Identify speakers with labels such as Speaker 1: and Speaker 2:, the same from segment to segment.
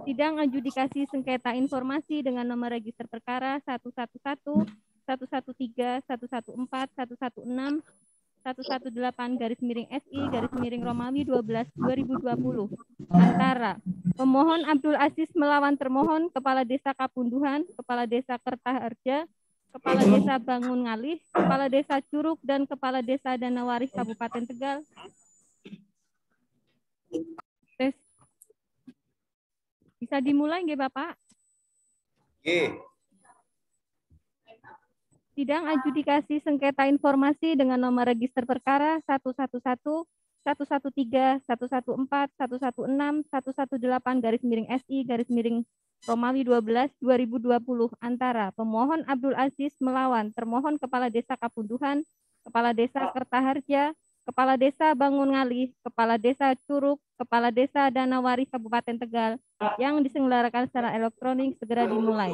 Speaker 1: Sidang adjudikasi sengketa informasi dengan nomor register perkara 111, 113, 114, 116, 118 garis miring SI garis miring Romawi 12 2020 antara pemohon Abdul Aziz melawan termohon Kepala Desa Kapunduhan, Kepala Desa Kertaharja, Kepala Desa Bangun Ngalih, Kepala Desa Curug, dan Kepala Desa Danawaris Kabupaten Tegal. Tes. Bisa dimulai nggih Bapak? Sidang adjudikasi sengketa informasi dengan nomor register perkara 111, 113, 114, 116, 118 garis miring SI garis miring Romawi 12 2020 antara pemohon Abdul Aziz melawan termohon Kepala Desa Kapunduhan, Kepala Desa Kertaharja, Kepala Desa Bangun Ngalih, Kepala Desa Curug, Kepala Desa Danawaris Kabupaten Tegal yang diselenggarakan secara elektronik segera dimulai.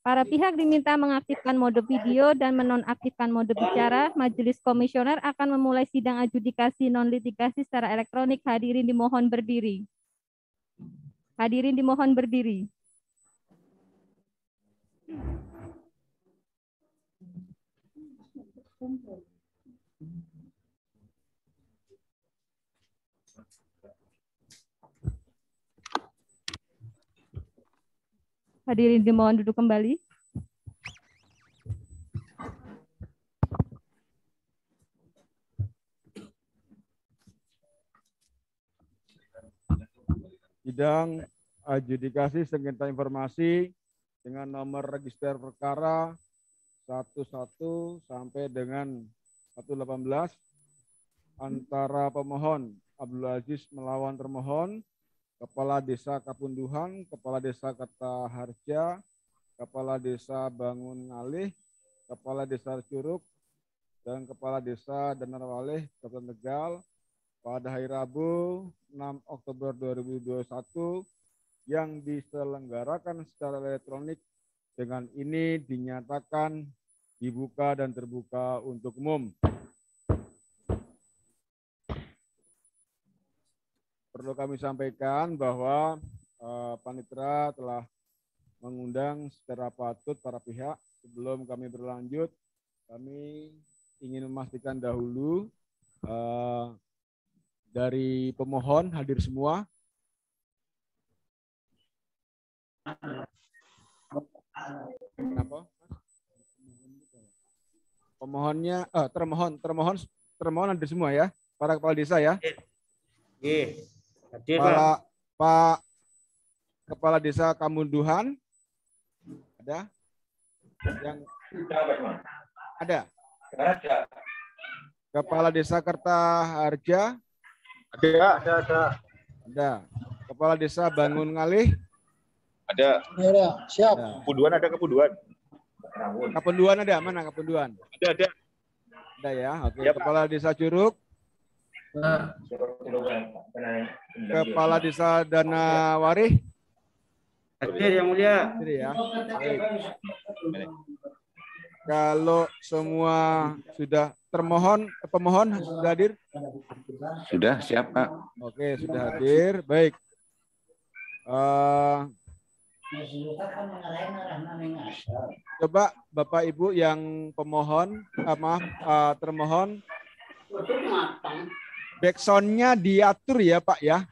Speaker 1: Para pihak diminta mengaktifkan mode video dan menonaktifkan mode bicara. Majelis komisioner akan memulai sidang adjudikasi non-litigasi secara elektronik. Hadirin dimohon berdiri. Hadirin dimohon berdiri. Hadirin dimohon duduk kembali.
Speaker 2: Sidang adjudikasi sengketa informasi dengan nomor register perkara 11 sampai dengan 118 antara pemohon Abdul Aziz melawan termohon Kepala Desa Kapunduhan, Kepala Desa Kertaharja, Kepala Desa Bangun Ngalih, Kepala Desa Curug, dan Kepala Desa Danawaris Kabupaten Tegal pada hari Rabu 6 Oktober 2021 yang diselenggarakan secara elektronik. Dengan ini dinyatakan dibuka dan terbuka untuk umum. Perlu kami sampaikan bahwa Panitera telah mengundang secara patut para pihak. Sebelum kami berlanjut, kami ingin memastikan dahulu dari pemohon hadir semua. Kenapa? Pemohonnya, termohon hadir semua ya, para kepala desa ya.
Speaker 3: Hadir,
Speaker 2: Pak Kepala Desa Kapunduhan ada? Yang ada? Kepala Desa Kertaharja ada. Kepala Desa Bangun Ngalih
Speaker 4: ada.
Speaker 3: Siap.
Speaker 4: Kepunduan ada kepunduan.
Speaker 2: Kapunduhan ada, mana Kapunduhan?
Speaker 4: Ada.
Speaker 2: Ada ya, oke.
Speaker 4: Ya,
Speaker 2: Kepala Desa Curug, Kepala Desa Danawaris
Speaker 3: Hadir yang mulia.
Speaker 2: hadir ya. Baik. Kalau semua sudah pemohon sudah hadir?
Speaker 5: Sudah siap, Pak.
Speaker 2: Oke, sudah hadir. Baik. Coba Bapak Ibu yang pemohon, termohon, backsound-nya diatur ya Pak ya.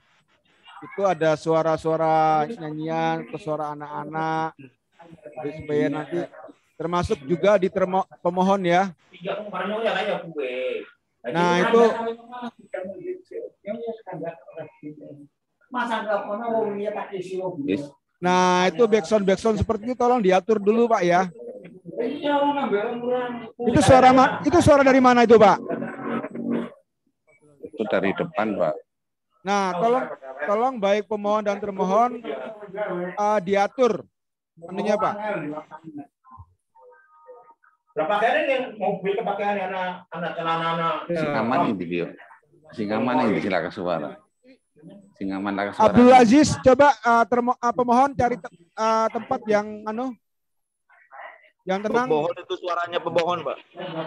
Speaker 2: Itu ada suara-suara nyanyian, suara anak-anak, supaya nanti termasuk juga di pemohon ya. Nah itu Nah, itu backsound seperti itu tolong diatur dulu, Pak ya. Itu suara dari mana itu, Pak?
Speaker 5: Itu dari depan, Pak.
Speaker 2: Nah, tolong baik pemohon dan termohon diatur anunya, Pak.
Speaker 3: Berapa kali nih mobil kepakean anak-anak
Speaker 5: Singaman ini video. Singaman ini silakan suara. Singaman lakas suara.
Speaker 2: Abdul Aziz, coba pemohon cari tempat yang yang tenang.
Speaker 4: Pemohon itu suaranya pemohon, Pak.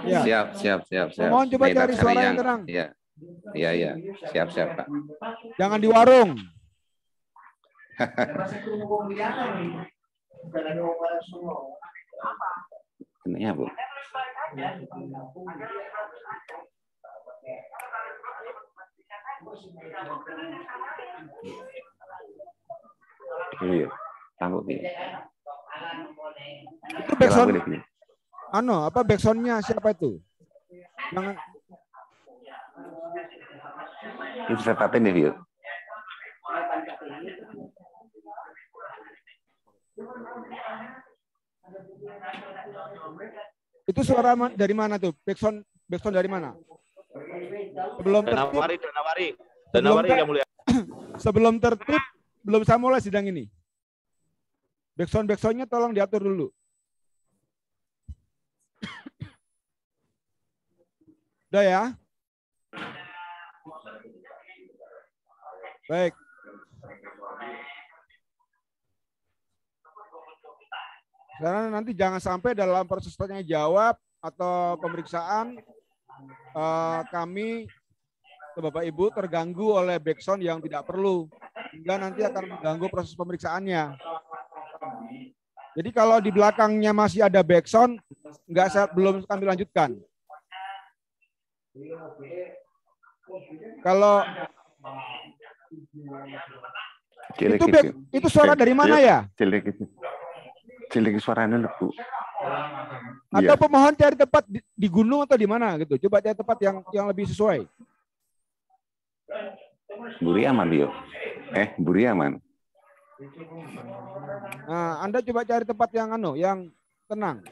Speaker 5: Ya. Siap.
Speaker 2: Pemohon coba cari suara yang tenang.
Speaker 5: Iya. Siap, Pak.
Speaker 2: Jangan di warung.
Speaker 5: Kenanya, Bu? Iya, tahu dia.
Speaker 2: Itu backsound, apa backsoundnya siapa itu? Jangan.
Speaker 5: Itu saya paten ya, Vio.
Speaker 2: Itu suara dari mana tuh? Backsound dari mana? Sebelum tertib,
Speaker 4: Danawari yang mulia.
Speaker 2: sebelum tertib, belum saya mulai sidang ini. Backsoundnya tolong diatur dulu. Udah ya? Baik. Karena nanti jangan sampai dalam proses tanya jawab atau pemeriksaan kami Bapak Ibu terganggu oleh backsound yang tidak perlu, hingga nanti akan mengganggu proses pemeriksaannya. Jadi kalau di belakangnya masih ada backsound, belum kami lanjutkan. Kalau itu suara dari mana ya?
Speaker 5: Cilik suaranya lebu.
Speaker 2: Atau pemohon cari tempat di gunung atau di mana gitu. Coba cari tempat yang lebih sesuai.
Speaker 5: Buri aman, Bio. Buri aman.
Speaker 2: Nah, Anda coba cari tempat yang tenang.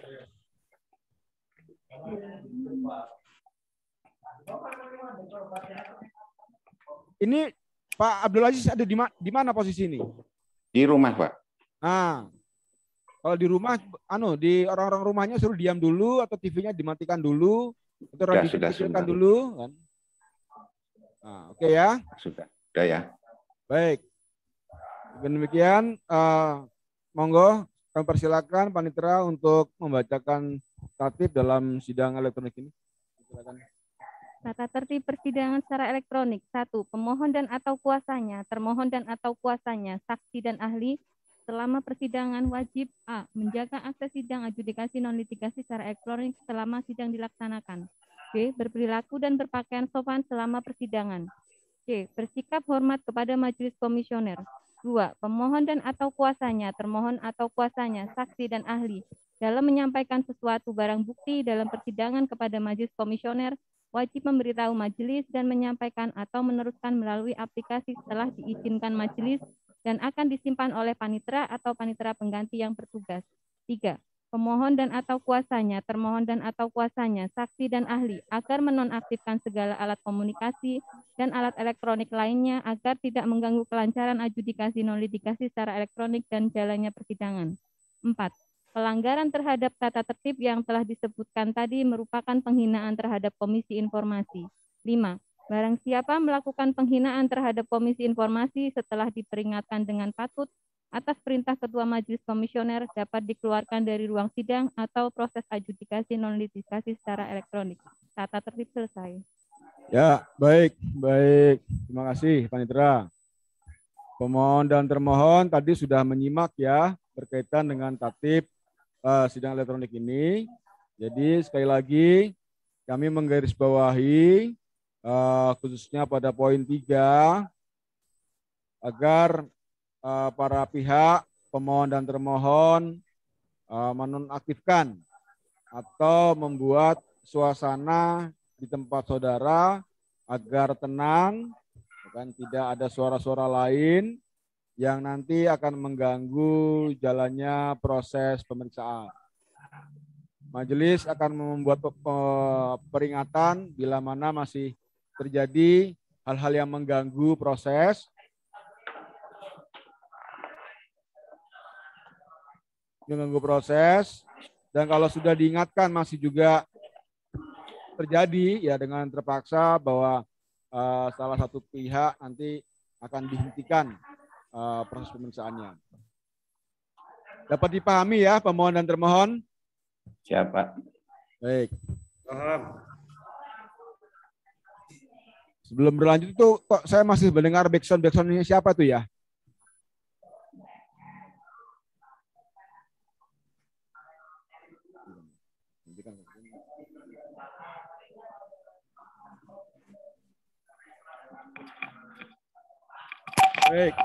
Speaker 2: Ini Pak Abdul Aziz ada di mana posisi ini?
Speaker 5: Di rumah, Pak.
Speaker 2: Nah, kalau di rumah, di orang-orang rumahnya suruh diam dulu atau TV-nya dimatikan dulu, atau radio dikecilkan dulu, kan? Nah, oke ya.
Speaker 5: Sudah ya.
Speaker 2: Baik. Dengan demikian, monggo kami persilakan Panitera untuk membacakan tatib dalam sidang elektronik ini. Silakan.
Speaker 1: Tata tertib persidangan secara elektronik. 1. Pemohon dan atau kuasanya, termohon dan atau kuasanya, saksi dan ahli selama persidangan wajib A. Menjaga akses sidang adjudikasi non-litigasi secara elektronik selama sidang dilaksanakan. B. Berperilaku dan berpakaian sopan selama persidangan. C. Bersikap hormat kepada majelis komisioner. 2. Pemohon dan atau kuasanya, termohon atau kuasanya, saksi dan ahli dalam menyampaikan sesuatu barang bukti dalam persidangan kepada majelis komisioner wajib memberitahu majelis dan menyampaikan atau meneruskan melalui aplikasi setelah diizinkan majelis dan akan disimpan oleh panitera atau panitera pengganti yang bertugas. 3. Pemohon dan atau kuasanya, termohon dan atau kuasanya, saksi dan ahli agar menonaktifkan segala alat komunikasi dan alat elektronik lainnya agar tidak mengganggu kelancaran adjudikasi non-litigasi secara elektronik dan jalannya persidangan. 4. Pelanggaran terhadap tata tertib yang telah disebutkan tadi merupakan penghinaan terhadap Komisi Informasi. 5. Barang siapa melakukan penghinaan terhadap Komisi Informasi setelah diperingatkan dengan patut atas perintah Ketua Majelis Komisioner dapat dikeluarkan dari ruang sidang atau proses adjudikasi non-litigasi secara elektronik. Tata tertib selesai.
Speaker 2: Ya, baik. Terima kasih, Panitera. Pemohon dan termohon tadi sudah menyimak ya berkaitan dengan tatib sidang elektronik ini. Jadi sekali lagi kami menggarisbawahi khususnya pada poin 3 agar para pihak pemohon dan termohon menonaktifkan atau membuat suasana di tempat saudara agar tenang, kan tidak ada suara-suara lain yang nanti akan mengganggu jalannya proses pemeriksaan. Majelis akan membuat peringatan bila mana masih terjadi hal-hal yang mengganggu proses. Dan kalau sudah diingatkan masih juga terjadi ya dengan terpaksa bahwa salah satu pihak nanti akan dihentikan proses pemeriksaannya. Dapat dipahami ya pemohon dan termohon?
Speaker 5: Siapa?
Speaker 2: Baik. Sebelum berlanjut itu kok saya masih mendengar backsound-backsoundnya siapa tuh ya? Baik.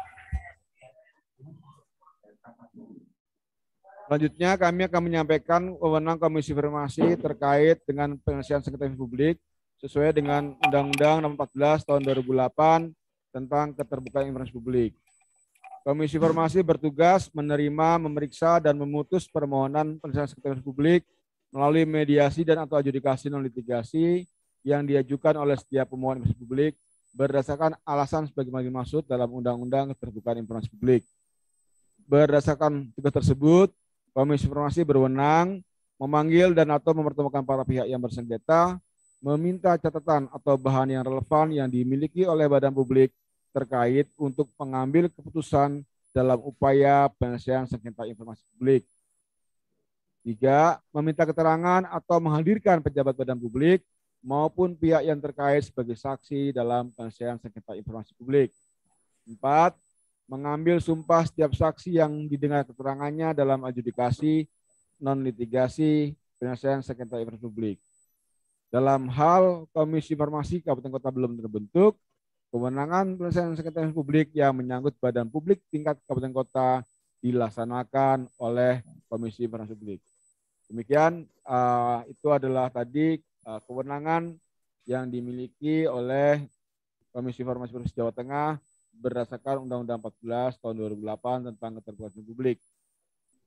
Speaker 2: Selanjutnya kami akan menyampaikan wewenang Komisi Informasi terkait dengan penyelesaian sengketa publik sesuai dengan Undang-Undang Nomor 14 Tahun 2008 tentang keterbukaan informasi publik. Komisi Informasi bertugas menerima, memeriksa, dan memutus permohonan penyelesaian sengketa publik melalui mediasi dan atau adjudikasi non litigasi yang diajukan oleh setiap pemohon informasi publik berdasarkan alasan sebagaimana dimaksud dalam Undang-Undang Keterbukaan Informasi Publik. Berdasarkan tugas tersebut, Komisi Informasi berwenang memanggil dan atau mempertemukan para pihak yang bersengketa, meminta catatan atau bahan yang relevan yang dimiliki oleh badan publik terkait untuk mengambil keputusan dalam upaya penyelesaian sengketa informasi publik. 3. Meminta keterangan atau menghadirkan pejabat badan publik maupun pihak yang terkait sebagai saksi dalam penyelesaian sengketa informasi publik. 4. Mengambil sumpah setiap saksi yang didengar keterangannya dalam adjudikasi non litigasi penyelesaian sengketa informasi publik. Dalam hal Komisi Informasi Kabupaten Kota belum terbentuk, kewenangan penyelesaian sengketa informasi publik yang menyangkut badan publik tingkat Kabupaten Kota dilaksanakan oleh Komisi Informasi Publik. Demikian itu adalah tadi kewenangan yang dimiliki oleh Komisi Informasi Provinsi Jawa Tengah berdasarkan Undang-Undang 14 Tahun 2008 tentang keterbukaan publik.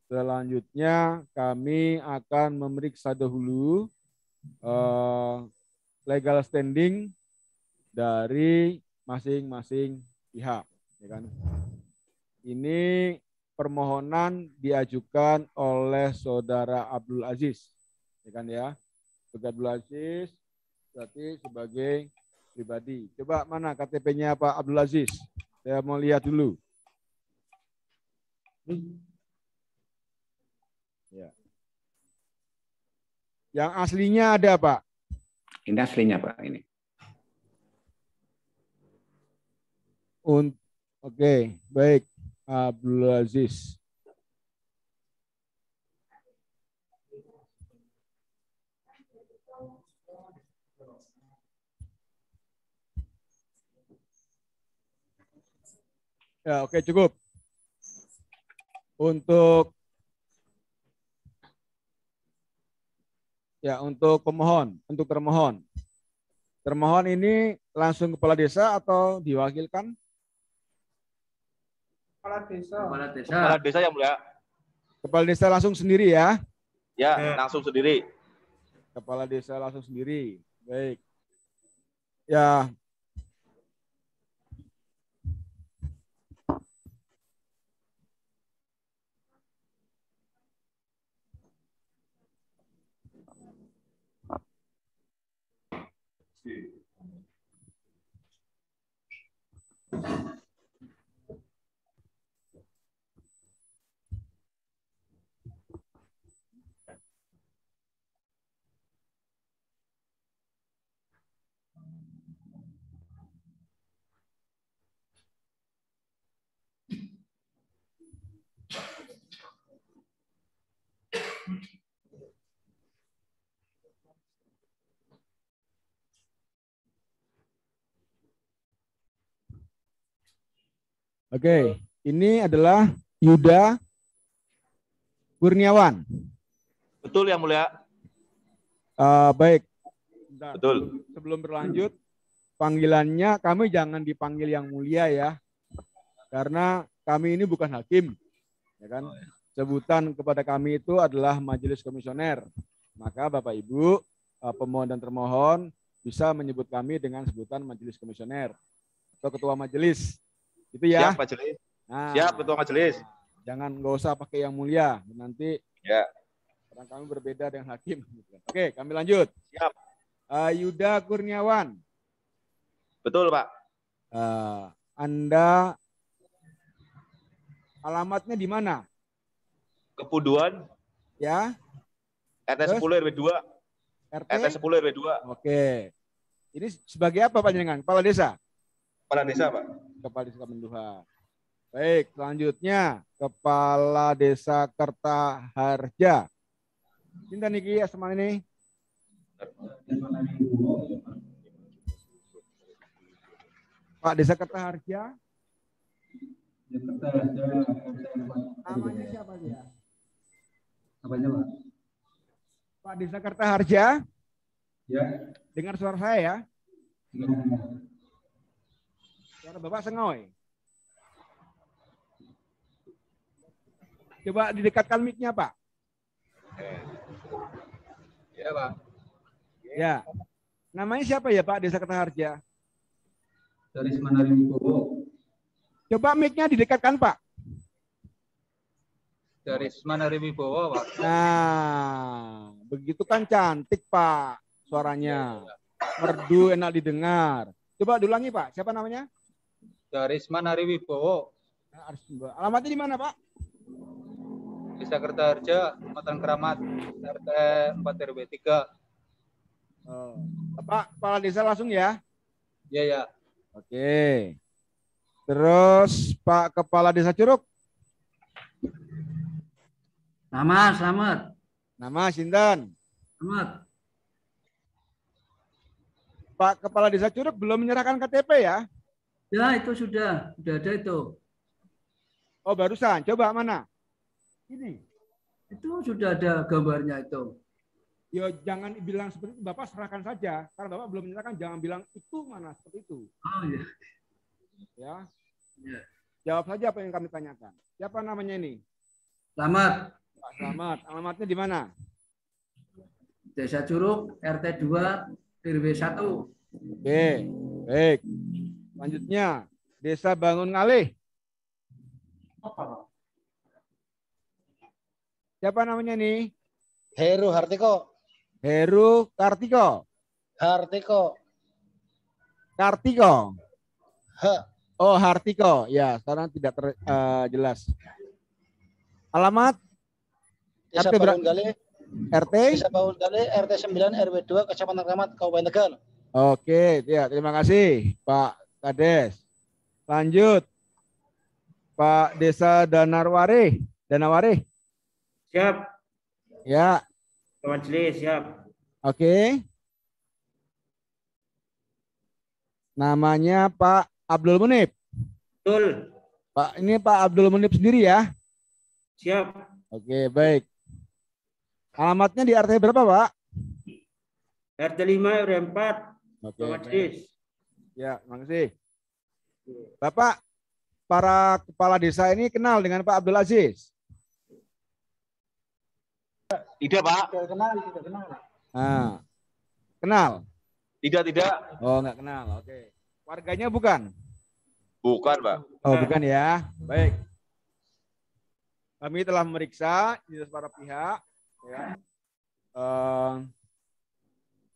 Speaker 2: Selanjutnya kami akan memeriksa dahulu legal standing dari masing-masing pihak. Ya kan? Ini permohonan diajukan oleh Saudara Abdul Aziz. Ya kan ya? Saudara Abdul Aziz berarti sebagai pribadi. Coba mana KTP-nya Pak Abdul Aziz? Saya mau lihat dulu. Ya. Yang aslinya ada, Pak.
Speaker 5: Ini aslinya, Pak, ini.
Speaker 2: Oke, baik. Abdul Aziz. Ya, oke, cukup. Untuk pemohon, untuk termohon. Termohon ini langsung kepala desa atau diwakilkan?
Speaker 3: Kepala desa.
Speaker 4: Kepala desa yang mulia.
Speaker 2: Kepala desa langsung sendiri ya?
Speaker 4: Ya, langsung sendiri.
Speaker 2: Kepala desa langsung sendiri. Baik. Ya. Oke, ini adalah Yuda Kurniawan.
Speaker 4: Betul yang mulia.
Speaker 2: Baik. Bentar,
Speaker 4: Betul.
Speaker 2: Sebelum berlanjut, panggilannya kami jangan dipanggil yang mulia ya, karena kami ini bukan hakim, ya kan? Sebutan kepada kami itu adalah majelis komisioner. Maka Bapak Ibu, pemohon dan termohon bisa menyebut kami dengan sebutan majelis komisioner atau ketua majelis. Itu ya.
Speaker 4: Siap majelis.
Speaker 2: Nah,
Speaker 4: Siap ketua majelis.
Speaker 2: Jangan nggak usah pakai yang mulia, nanti
Speaker 4: Ya.
Speaker 2: karena kami berbeda dengan hakim. Oke, kami lanjut.
Speaker 4: Siap.
Speaker 2: Yuda Kurniawan.
Speaker 4: Betul, Pak.
Speaker 2: Anda alamatnya di mana?
Speaker 4: Kepuduan
Speaker 2: Ya.
Speaker 4: RT 10 RW 2. RT 10 RW 2.
Speaker 2: Oke. Ini sebagai apa Pak Jenengan? Kepala desa?
Speaker 4: Kepala desa, Pak.
Speaker 2: Kepala Desa Menduha. Baik, selanjutnya Kepala Desa Kertaharja. Cinta niki asma ini. Pak Desa Kertaharja. Namanya siapa dia?
Speaker 6: Apanya, Pak?
Speaker 2: Pak Desa Kertaharja.
Speaker 6: Ya.
Speaker 2: Dengar suara saya ya.
Speaker 6: Ya.
Speaker 2: Suara Bapak sengoy. Coba didekatkan mic-nya, Pak.
Speaker 6: Ya, Pak.
Speaker 2: Ya. Namanya siapa ya, Pak Desa Kertaharja?
Speaker 6: Dari Semanari Wibowo.
Speaker 2: Coba mic-nya didekatkan, Pak.
Speaker 6: Dari Semanari Wibowo, Pak.
Speaker 2: Nah, begitu kan cantik, Pak, suaranya. Merdu, enak didengar. Coba diulangi, Pak. Siapa namanya?
Speaker 6: Dari Semanari Wibowo.
Speaker 2: Alamatnya di mana, Pak?
Speaker 6: Desa Kertaharja, Kecamatan Keramat, RT 4 RW 3.
Speaker 2: Oh. Pak, kepala desa langsung ya?
Speaker 6: Ya, ya.
Speaker 2: Oke. Terus Pak Kepala Desa Curug.
Speaker 7: Nama, selamat.
Speaker 2: Nama Sinten.
Speaker 7: Selamat.
Speaker 2: Pak Kepala Desa Curug belum menyerahkan KTP ya?
Speaker 7: Ya, itu sudah ada itu.
Speaker 2: Oh, barusan. Coba mana? Ini.
Speaker 7: Itu sudah ada gambarnya itu.
Speaker 2: Ya jangan bilang seperti itu, Bapak serahkan saja. Karena Bapak belum menyerahkan, jangan bilang itu mana seperti itu.
Speaker 7: Oh iya.
Speaker 2: Ya.
Speaker 7: Ya.
Speaker 2: Jawab saja apa yang kami tanyakan. Siapa namanya ini?
Speaker 7: Selamat.
Speaker 2: Pak Selamat. Alamatnya di mana?
Speaker 7: Desa Curug, RT 2, RW 1.
Speaker 2: Oke, baik. Selanjutnya, Desa Bangun Ngalih. Siapa namanya nih?
Speaker 8: Heru Hartiko.
Speaker 2: Heru Kartiko.
Speaker 8: Hartiko.
Speaker 2: Kartiko.
Speaker 8: H.
Speaker 2: Oh, Hartiko. Ya, sekarang tidak jelas. Alamat?
Speaker 8: Desa
Speaker 2: RT
Speaker 8: Bangun Gali.
Speaker 2: RT?
Speaker 8: Desa Bangun Gali, RT 9 RW 2 Kecamatan Keramat, Kabupaten Tegal.
Speaker 2: Oke, ya, terima kasih Pak Kades. Lanjut. Pak Desa Danarware. Danaware.
Speaker 3: Siap.
Speaker 2: Ya.
Speaker 3: Pak Majelis, siap.
Speaker 2: Oke. Namanya Pak Abdul Munib.
Speaker 3: Betul.
Speaker 2: Pak, ini Pak Abdul Munib sendiri ya?
Speaker 3: Siap.
Speaker 2: Oke, baik. Alamatnya di RT berapa, Pak?
Speaker 3: RT 5 RW 4.
Speaker 2: Oke,
Speaker 3: Pak Majelis.
Speaker 2: ya, terima kasih. Bapak, para kepala desa ini kenal dengan Pak Abdul Aziz?
Speaker 4: Tidak, Pak.
Speaker 8: Tidak kenal, tidak kenal.
Speaker 2: Nah, kenal?
Speaker 4: Tidak, tidak.
Speaker 2: Oh, enggak kenal. Oke. Warganya bukan?
Speaker 4: Bukan, Pak.
Speaker 2: Oh, bukan ya. Baik. Kami telah memeriksa di para pihak, ya.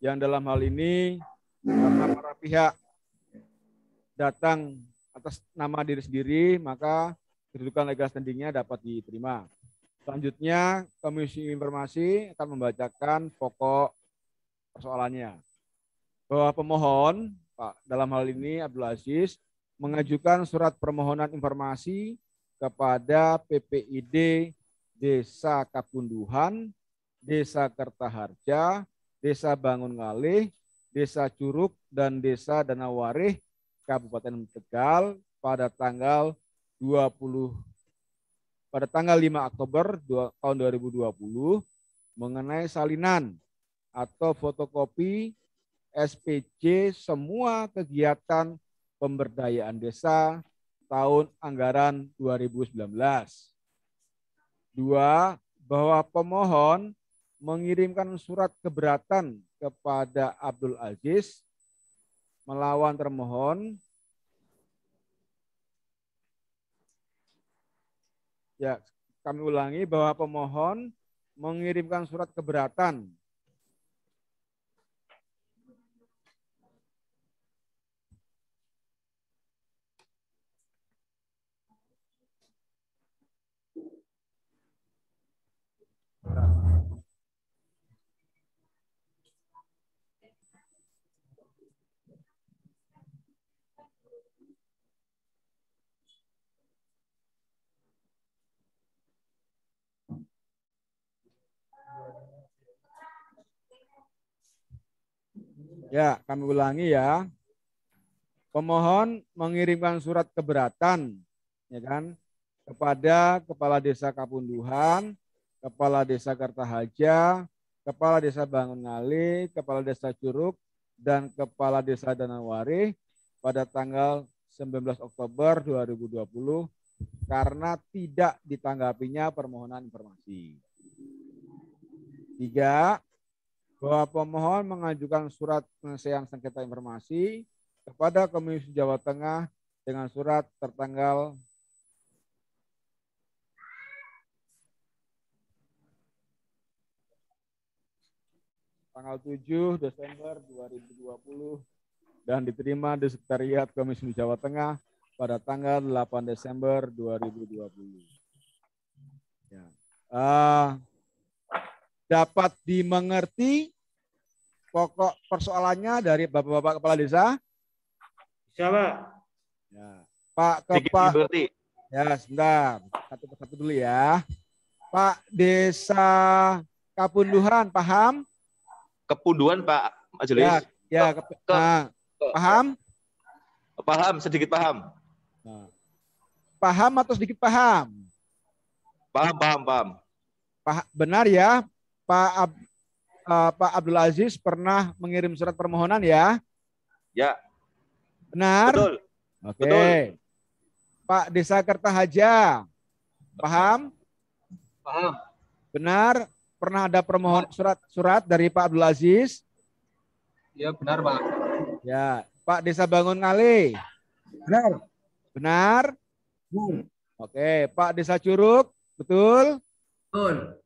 Speaker 2: Yang dalam hal ini karena para pihak datang atas nama diri sendiri, maka kedudukan legal standingnya dapat diterima. Selanjutnya, Komisi Informasi akan membacakan pokok persoalannya. Bahwa pemohon, Pak, dalam hal ini Abdul Aziz, mengajukan surat permohonan informasi kepada PPID Desa Kapunduhan, Desa Kertaharja, Desa Bangun Ngalih, Desa Curug, dan Desa Danawarih, Kabupaten Tegal pada tanggal 5 Oktober tahun 2020 mengenai salinan atau fotokopi SPC semua kegiatan pemberdayaan desa tahun anggaran 2019. 2. Bahwa pemohon mengirimkan surat keberatan kepada Abdul Aziz melawan termohon. Ya, kami ulangi bahwa pemohon mengirimkan surat keberatan Ya, kami ulangi ya. Pemohon mengirimkan surat keberatan ya kan, kepada Kepala Desa Kapunduhan, Kepala Desa Kertaharja, Kepala Desa Bangungali, Kepala Desa Curug, dan Kepala Desa Danawari pada tanggal 19 Oktober 2020 karena tidak ditanggapinya permohonan informasi. 3. Bahwa pemohon mengajukan surat penyelesaian sengketa informasi kepada Komisi Jawa Tengah dengan surat tertanggal tanggal 7 Desember 2020 dan diterima di Sekretariat Komisi Jawa Tengah pada tanggal 8 Desember 2020. Ya. Dapat dimengerti pokok persoalannya dari Bapak-Bapak Kepala Desa?
Speaker 3: Bisa, Pak.
Speaker 2: Ya. Pak Kepala. Ya, sebentar. Satu persatu dulu ya. Pak Desa Kapunduhan, paham?
Speaker 4: Kepunduhan, Pak Majelis.
Speaker 2: Ya, paham?
Speaker 4: Paham, sedikit paham.
Speaker 2: Nah. Paham atau sedikit paham?
Speaker 4: Paham.
Speaker 2: Benar ya, Pak Abdul Aziz pernah mengirim surat permohonan ya?
Speaker 4: Ya.
Speaker 2: Benar?
Speaker 4: Betul.
Speaker 2: Oke.
Speaker 4: Betul.
Speaker 2: Pak Desa Kertaharja, paham?
Speaker 6: Paham.
Speaker 2: Benar? Pernah ada permohonan surat dari Pak Abdul Aziz?
Speaker 6: Ya, benar, Pak.
Speaker 2: Ya. Pak Desa Bangungali?
Speaker 8: Benar.
Speaker 2: Benar? Oke. Pak Desa Curug, betul?
Speaker 7: Betul.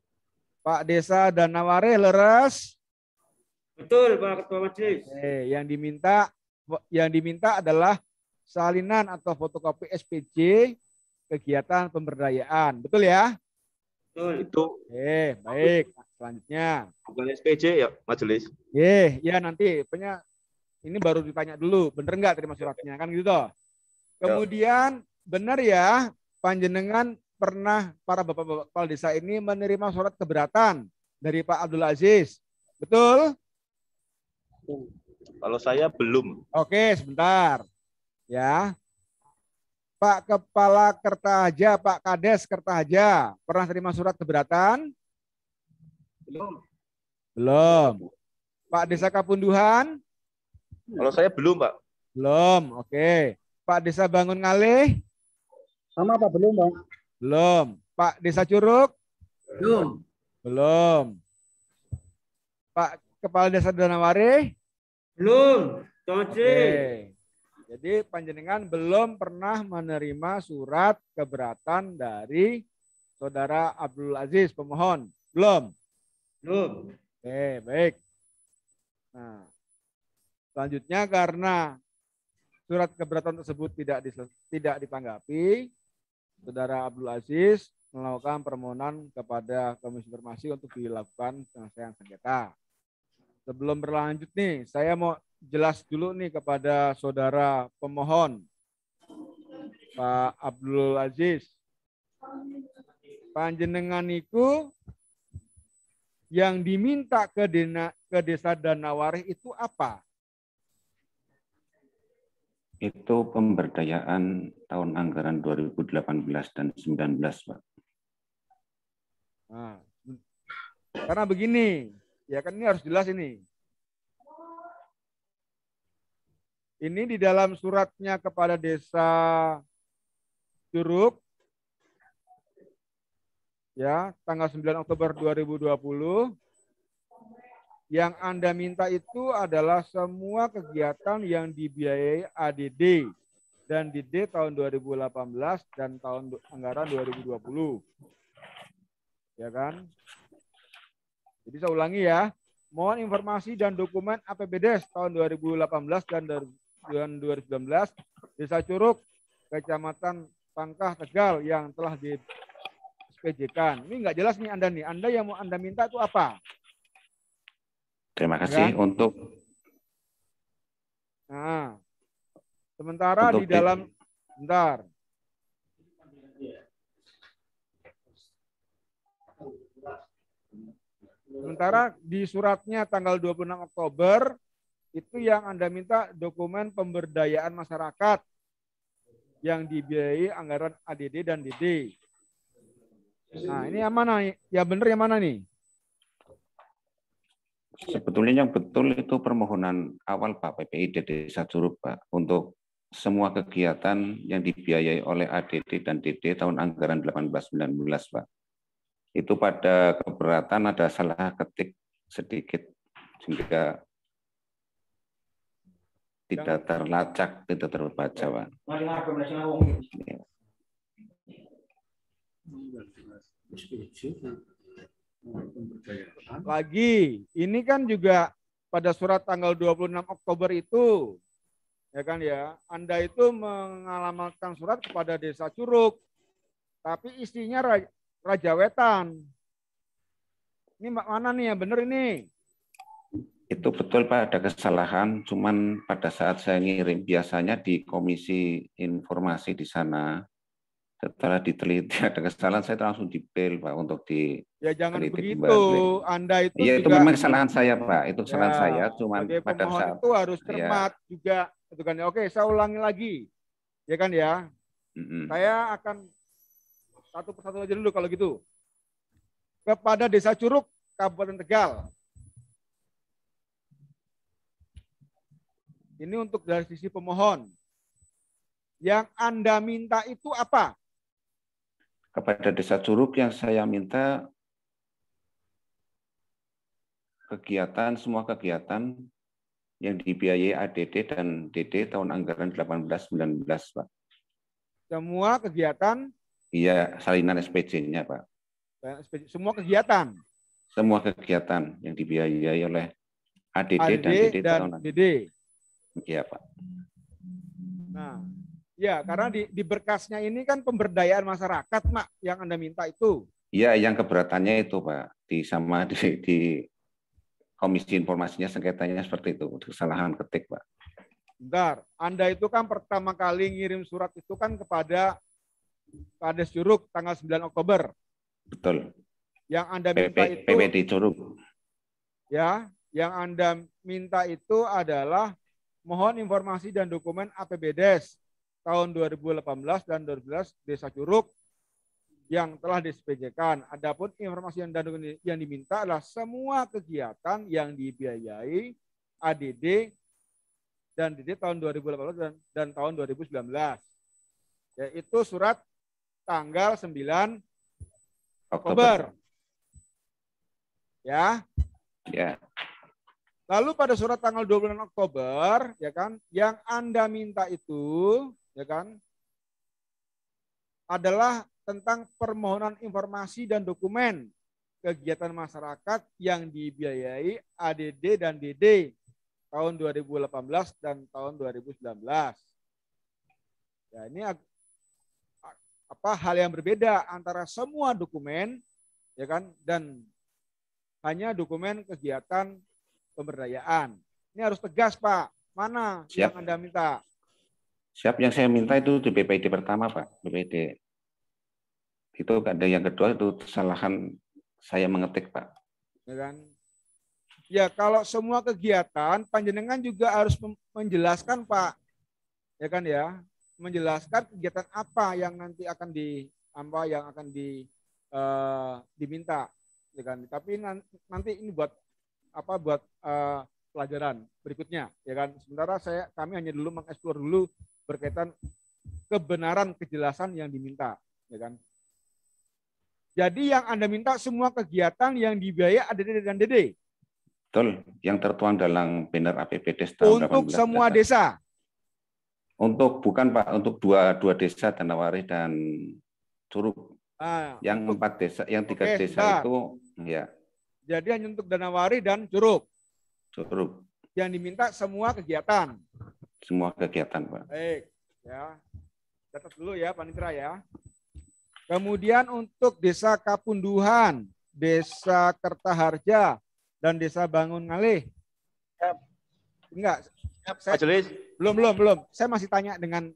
Speaker 2: Pak Desa Danawari, leres?
Speaker 3: Betul, Pak Ketua Majelis.
Speaker 2: Yang diminta adalah salinan atau fotokopi SPJ kegiatan pemberdayaan. Betul ya?
Speaker 3: Betul.
Speaker 4: Itu
Speaker 2: Baik. Selanjutnya.
Speaker 4: bukan SPJ ya, Majelis.
Speaker 2: Ya nanti punya ini baru ditanya dulu, bener nggak terima suratnya kan gitu toh. Kemudian benar ya, panjenengan pernah para bapak-bapak kepala desa ini menerima surat keberatan dari Pak Abdul Aziz. Betul?
Speaker 4: Kalau saya belum.
Speaker 2: Oke, sebentar. Ya. Pak Kepala Kertaharja, Pak Kades Kertaharja, pernah terima surat keberatan? Belum. Pak Desa Kapunduhan?
Speaker 4: Kalau saya belum, Pak.
Speaker 2: Belum. Oke. Pak Desa Bangungali?
Speaker 8: Sama, Pak. Belum, Pak.
Speaker 2: Belum. Pak Desa Curug?
Speaker 7: Belum.
Speaker 2: Belum. Pak Kepala Desa Danawari?
Speaker 3: Belum.
Speaker 2: Oke. Jadi panjenengan belum pernah menerima surat keberatan dari Saudara Abdul Aziz pemohon. Belum?
Speaker 3: Belum.
Speaker 2: Oke, baik. Nah, selanjutnya karena surat keberatan tersebut tidak ditanggapi, Saudara Abdul Aziz melakukan permohonan kepada Komisi Informasi untuk dilakukan penyelesaian sengketa. Sebelum berlanjut nih, saya mau jelas dulu nih kepada Saudara pemohon, Pak Abdul Aziz. Panjenengan itu yang diminta ke Desa Danawari itu apa?
Speaker 5: Itu pemberdayaan tahun anggaran 2018 dan 19, Pak.
Speaker 2: Nah, karena begini, ya kan ini harus jelas ini. Ini di dalam suratnya kepada Desa Curug, ya, tanggal 9 Oktober 2020, yang Anda minta itu adalah semua kegiatan yang dibiayai ADD dan DD tahun 2018 dan tahun anggaran 2020. Ya kan? Jadi saya ulangi ya. Mohon informasi dan dokumen APBDes tahun 2018 dan 2019 Desa Curug, Kecamatan Pangkah, Tegal yang telah di SPJ-kan. Ini nggak jelas nih Anda nih. Anda yang mau Anda minta itu apa?
Speaker 5: Terima kasih untuk.
Speaker 2: Nah, sementara di dalam, bentar. Sementara di suratnya tanggal 26 Oktober, itu yang Anda minta dokumen pemberdayaan masyarakat. yang dibiayai anggaran ADD dan DD. Nah, ini yang mana nih? Ya benar yang mana nih?
Speaker 5: Sebetulnya yang betul itu permohonan awal Pak PPID Desa Curug Pak untuk semua kegiatan yang dibiayai oleh ADD dan DD tahun anggaran 18-19 Pak. Itu pada keberatan ada salah ketik sedikit sehingga tidak terlacak, tidak terbaca Pak. Ya.
Speaker 2: Lagi, ini kan juga pada surat tanggal 26 Oktober itu, ya kan ya, Anda itu mengalamatkan surat kepada Desa Curug, tapi isinya Raja Wetan. Ini mana nih yang benar ini?
Speaker 5: Itu betul Pak, ada kesalahan, cuman pada saat saya ngirim, biasanya di komisi informasi di sana, setelah diteliti ada kesalahan, saya langsung di-mail Pak untuk di.
Speaker 2: Ya jangan begitu,
Speaker 5: kembali.
Speaker 2: Anda itu
Speaker 5: Iya,
Speaker 2: juga.
Speaker 5: itu memang kesalahan saya Pak, itu kesalahan
Speaker 2: ya,
Speaker 5: saya, cuman
Speaker 2: sebagai
Speaker 5: pada
Speaker 2: pemohon
Speaker 5: saat
Speaker 2: itu harus cermat ya. Juga, itu kan ya. Oke, saya ulangi lagi, ya kan ya. Saya akan satu persatu aja dulu kalau gitu. Kepada Desa Curug, Kabupaten Tegal. Ini untuk dari sisi pemohon. Yang Anda minta itu apa?
Speaker 5: Kepada Desa Curug yang saya minta semua kegiatan yang dibiayai ADD dan DD tahun anggaran 18-19 Pak.
Speaker 2: Semua kegiatan?
Speaker 5: Iya, salinan SPJ-nya Pak.
Speaker 2: Semua kegiatan?
Speaker 5: Semua kegiatan yang dibiayai oleh ADD dan DD. Iya Pak.
Speaker 2: Nah, ya karena di berkasnya ini kan pemberdayaan masyarakat, Mak, yang Anda minta itu.
Speaker 5: Iya, yang keberatannya itu Pak, di komisi informasinya sengketanya seperti itu, kesalahan ketik Pak.
Speaker 2: Bentar, Anda itu kan pertama kali ngirim surat itu kan kepada Kades Curug tanggal 9 Oktober.
Speaker 5: Betul.
Speaker 2: Yang Anda minta itu
Speaker 5: PPD Curug.
Speaker 2: Ya, yang Anda minta itu adalah mohon informasi dan dokumen APBDes tahun 2018 dan 2019 Desa Curug yang telah di-SPJ-kan. Adapun informasi yang diminta adalah semua kegiatan yang dibiayai ADD dan DD tahun 2018 dan tahun 2019. Yaitu surat tanggal 9 Oktober. Ya.
Speaker 5: Ya.
Speaker 2: Lalu pada surat tanggal 26 Oktober, ya kan, yang Anda minta itu, ya kan, adalah tentang permohonan informasi dan dokumen kegiatan masyarakat yang dibiayai ADD dan DD tahun 2018 dan tahun 2019. Ya, ini hal yang berbeda antara semua dokumen, ya kan, dan hanya dokumen kegiatan pemberdayaan. Ini harus tegas, Pak. Mana
Speaker 5: Siap.
Speaker 2: yang Anda minta?
Speaker 5: Siap, yang saya minta itu di BPID pertama, Pak. BPID. Itu ada yang kedua itu kesalahan saya mengetik, Pak.
Speaker 2: Ya kan? Ya, kalau semua kegiatan panjenengan juga harus menjelaskan, Pak. Ya kan ya? Menjelaskan kegiatan apa yang nanti akan diminta, ya kan? Tapi nanti ini buat pelajaran berikutnya, ya kan? Sementara kami hanya dulu mengeksplor dulu berkaitan kebenaran kejelasan yang diminta, ya kan? Jadi yang Anda minta semua kegiatan yang dibiayai ADD dan DD.
Speaker 5: Betul, yang tertuang dalam banner APBD tahun
Speaker 2: untuk
Speaker 5: 18
Speaker 2: semua desa.
Speaker 5: Bukan Pak, untuk dua desa Danawari dan Curug. Yang 4 desa, yang 3 desa itu ya.
Speaker 2: Jadi hanya untuk Danawari dan Curug.
Speaker 5: Curug.
Speaker 2: Yang diminta semua kegiatan.
Speaker 5: Semua kegiatan, Pak.
Speaker 2: Baik, ya. Catat dulu ya, Panitra ya. Kemudian untuk Desa Kapunduhan, Desa Kertaharja, dan Desa Bangun Ngalih. Enggak. Belum. Saya masih tanya dengan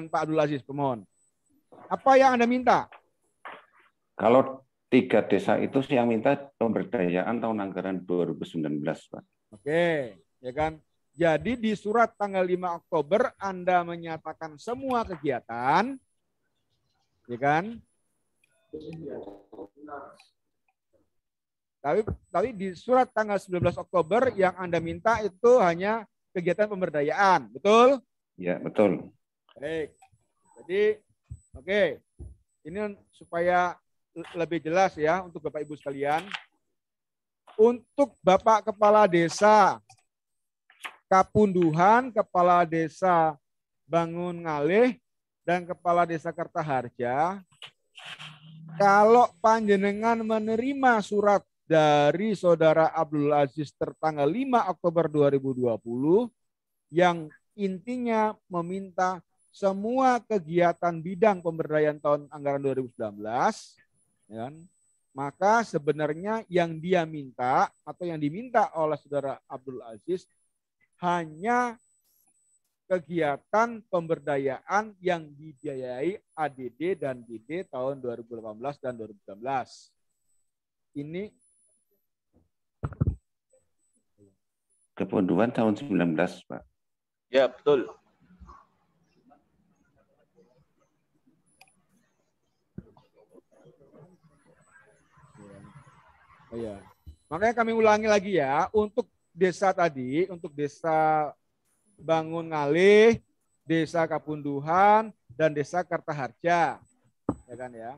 Speaker 2: Pak Abdul Aziz, pemohon. Apa yang Anda minta?
Speaker 5: Kalau 3 desa itu yang minta pemberdayaan tahun anggaran 2019, Pak.
Speaker 2: Oke, ya kan. Jadi di surat tanggal 5 Oktober Anda menyatakan semua kegiatan, ya kan? Tapi di surat tanggal 19 Oktober yang Anda minta itu hanya kegiatan pemberdayaan, betul?
Speaker 5: Ya, betul.
Speaker 2: Baik. Jadi, oke. Ini supaya lebih jelas ya untuk Bapak Ibu sekalian. Untuk Bapak Kepala Desa Kapunduhan, Kepala Desa Bangun Ngalih, dan Kepala Desa Kertaharja, kalau panjenengan menerima surat dari Saudara Abdul Aziz tertanggal 5 Oktober 2020 yang intinya meminta semua kegiatan bidang pemberdayaan tahun anggaran 2019, ya kan, maka sebenarnya yang dia minta atau yang diminta oleh Saudara Abdul Aziz hanya kegiatan pemberdayaan yang dibiayai ADD dan DD tahun 2018 dan 2019. Ini
Speaker 5: Kepunduhan tahun 19, Pak.
Speaker 4: Ya, betul.
Speaker 2: ya. Makanya kami ulangi lagi ya, untuk desa tadi, untuk desa Bangun Ngalih, desa Kapunduhan, dan desa Kertaharja. Ya kan ya.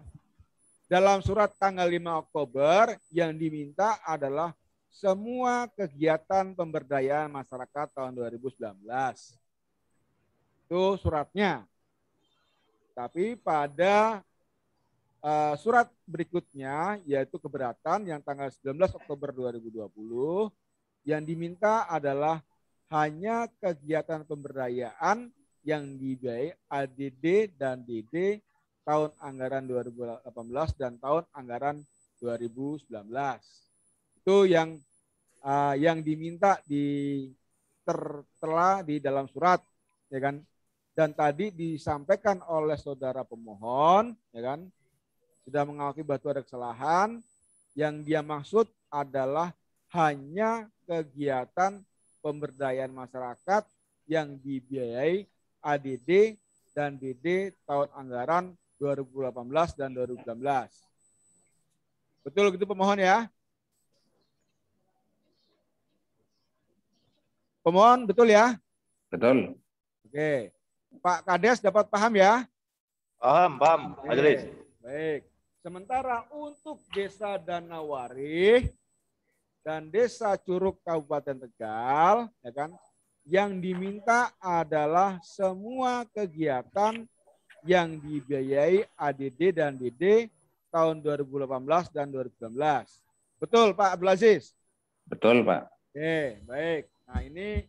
Speaker 2: Dalam surat tanggal 5 Oktober yang diminta adalah semua kegiatan pemberdayaan masyarakat tahun 2019. Itu suratnya. Tapi pada surat berikutnya yaitu keberatan yang tanggal 19 Oktober 2020 yang diminta adalah hanya kegiatan pemberdayaan yang dibiayai ADD dan DD tahun anggaran 2018 dan tahun anggaran 2019. Itu yang diminta tertera di dalam surat, ya kan? Dan tadi disampaikan oleh saudara pemohon, ya kan? Sudah mengakui bahwa ada kesalahan, yang dia maksud adalah hanya kegiatan pemberdayaan masyarakat yang dibiayai ADD dan DD tahun anggaran 2018 dan 2019. Betul gitu pemohon ya? Pemohon betul ya?
Speaker 5: Betul.
Speaker 2: Oke. Pak Kades dapat paham ya?
Speaker 4: Paham, Majelis.
Speaker 2: Baik. Sementara untuk Desa Danawari dan Desa Curug Kabupaten Tegal, ya kan, yang diminta adalah semua kegiatan yang dibiayai ADD dan DD tahun 2018 dan 2019. Betul Pak Abdul Aziz?
Speaker 5: Betul, Pak.
Speaker 2: Oke, baik. Nah ini,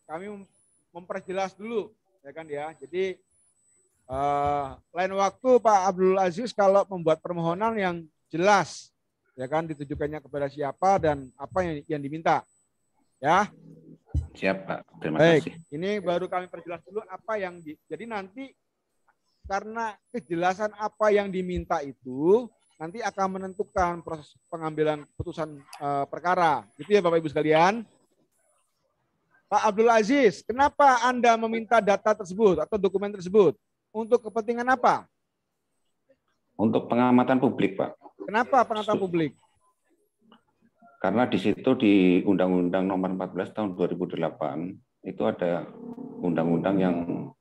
Speaker 2: kami memperjelas dulu, ya kan ya. Jadi lain waktu Pak Abdul Aziz kalau membuat permohonan yang jelas, ya kan, ditujukannya kepada siapa dan apa yang diminta, ya.
Speaker 5: Siap, Pak. Terima
Speaker 2: Baik,
Speaker 5: kasih.
Speaker 2: ini baru kami perjelas dulu apa yang jadi nanti karena kejelasan apa yang diminta itu nanti akan menentukan proses pengambilan keputusan perkara, gitu ya Bapak Ibu sekalian. Pak Abdul Aziz, kenapa Anda meminta data tersebut atau dokumen tersebut? Untuk kepentingan apa?
Speaker 5: Untuk pengamatan publik, Pak.
Speaker 2: Kenapa pengamatan publik?
Speaker 5: Karena di situ di Undang-Undang Nomor 14 Tahun 2008 itu ada undang-undang yang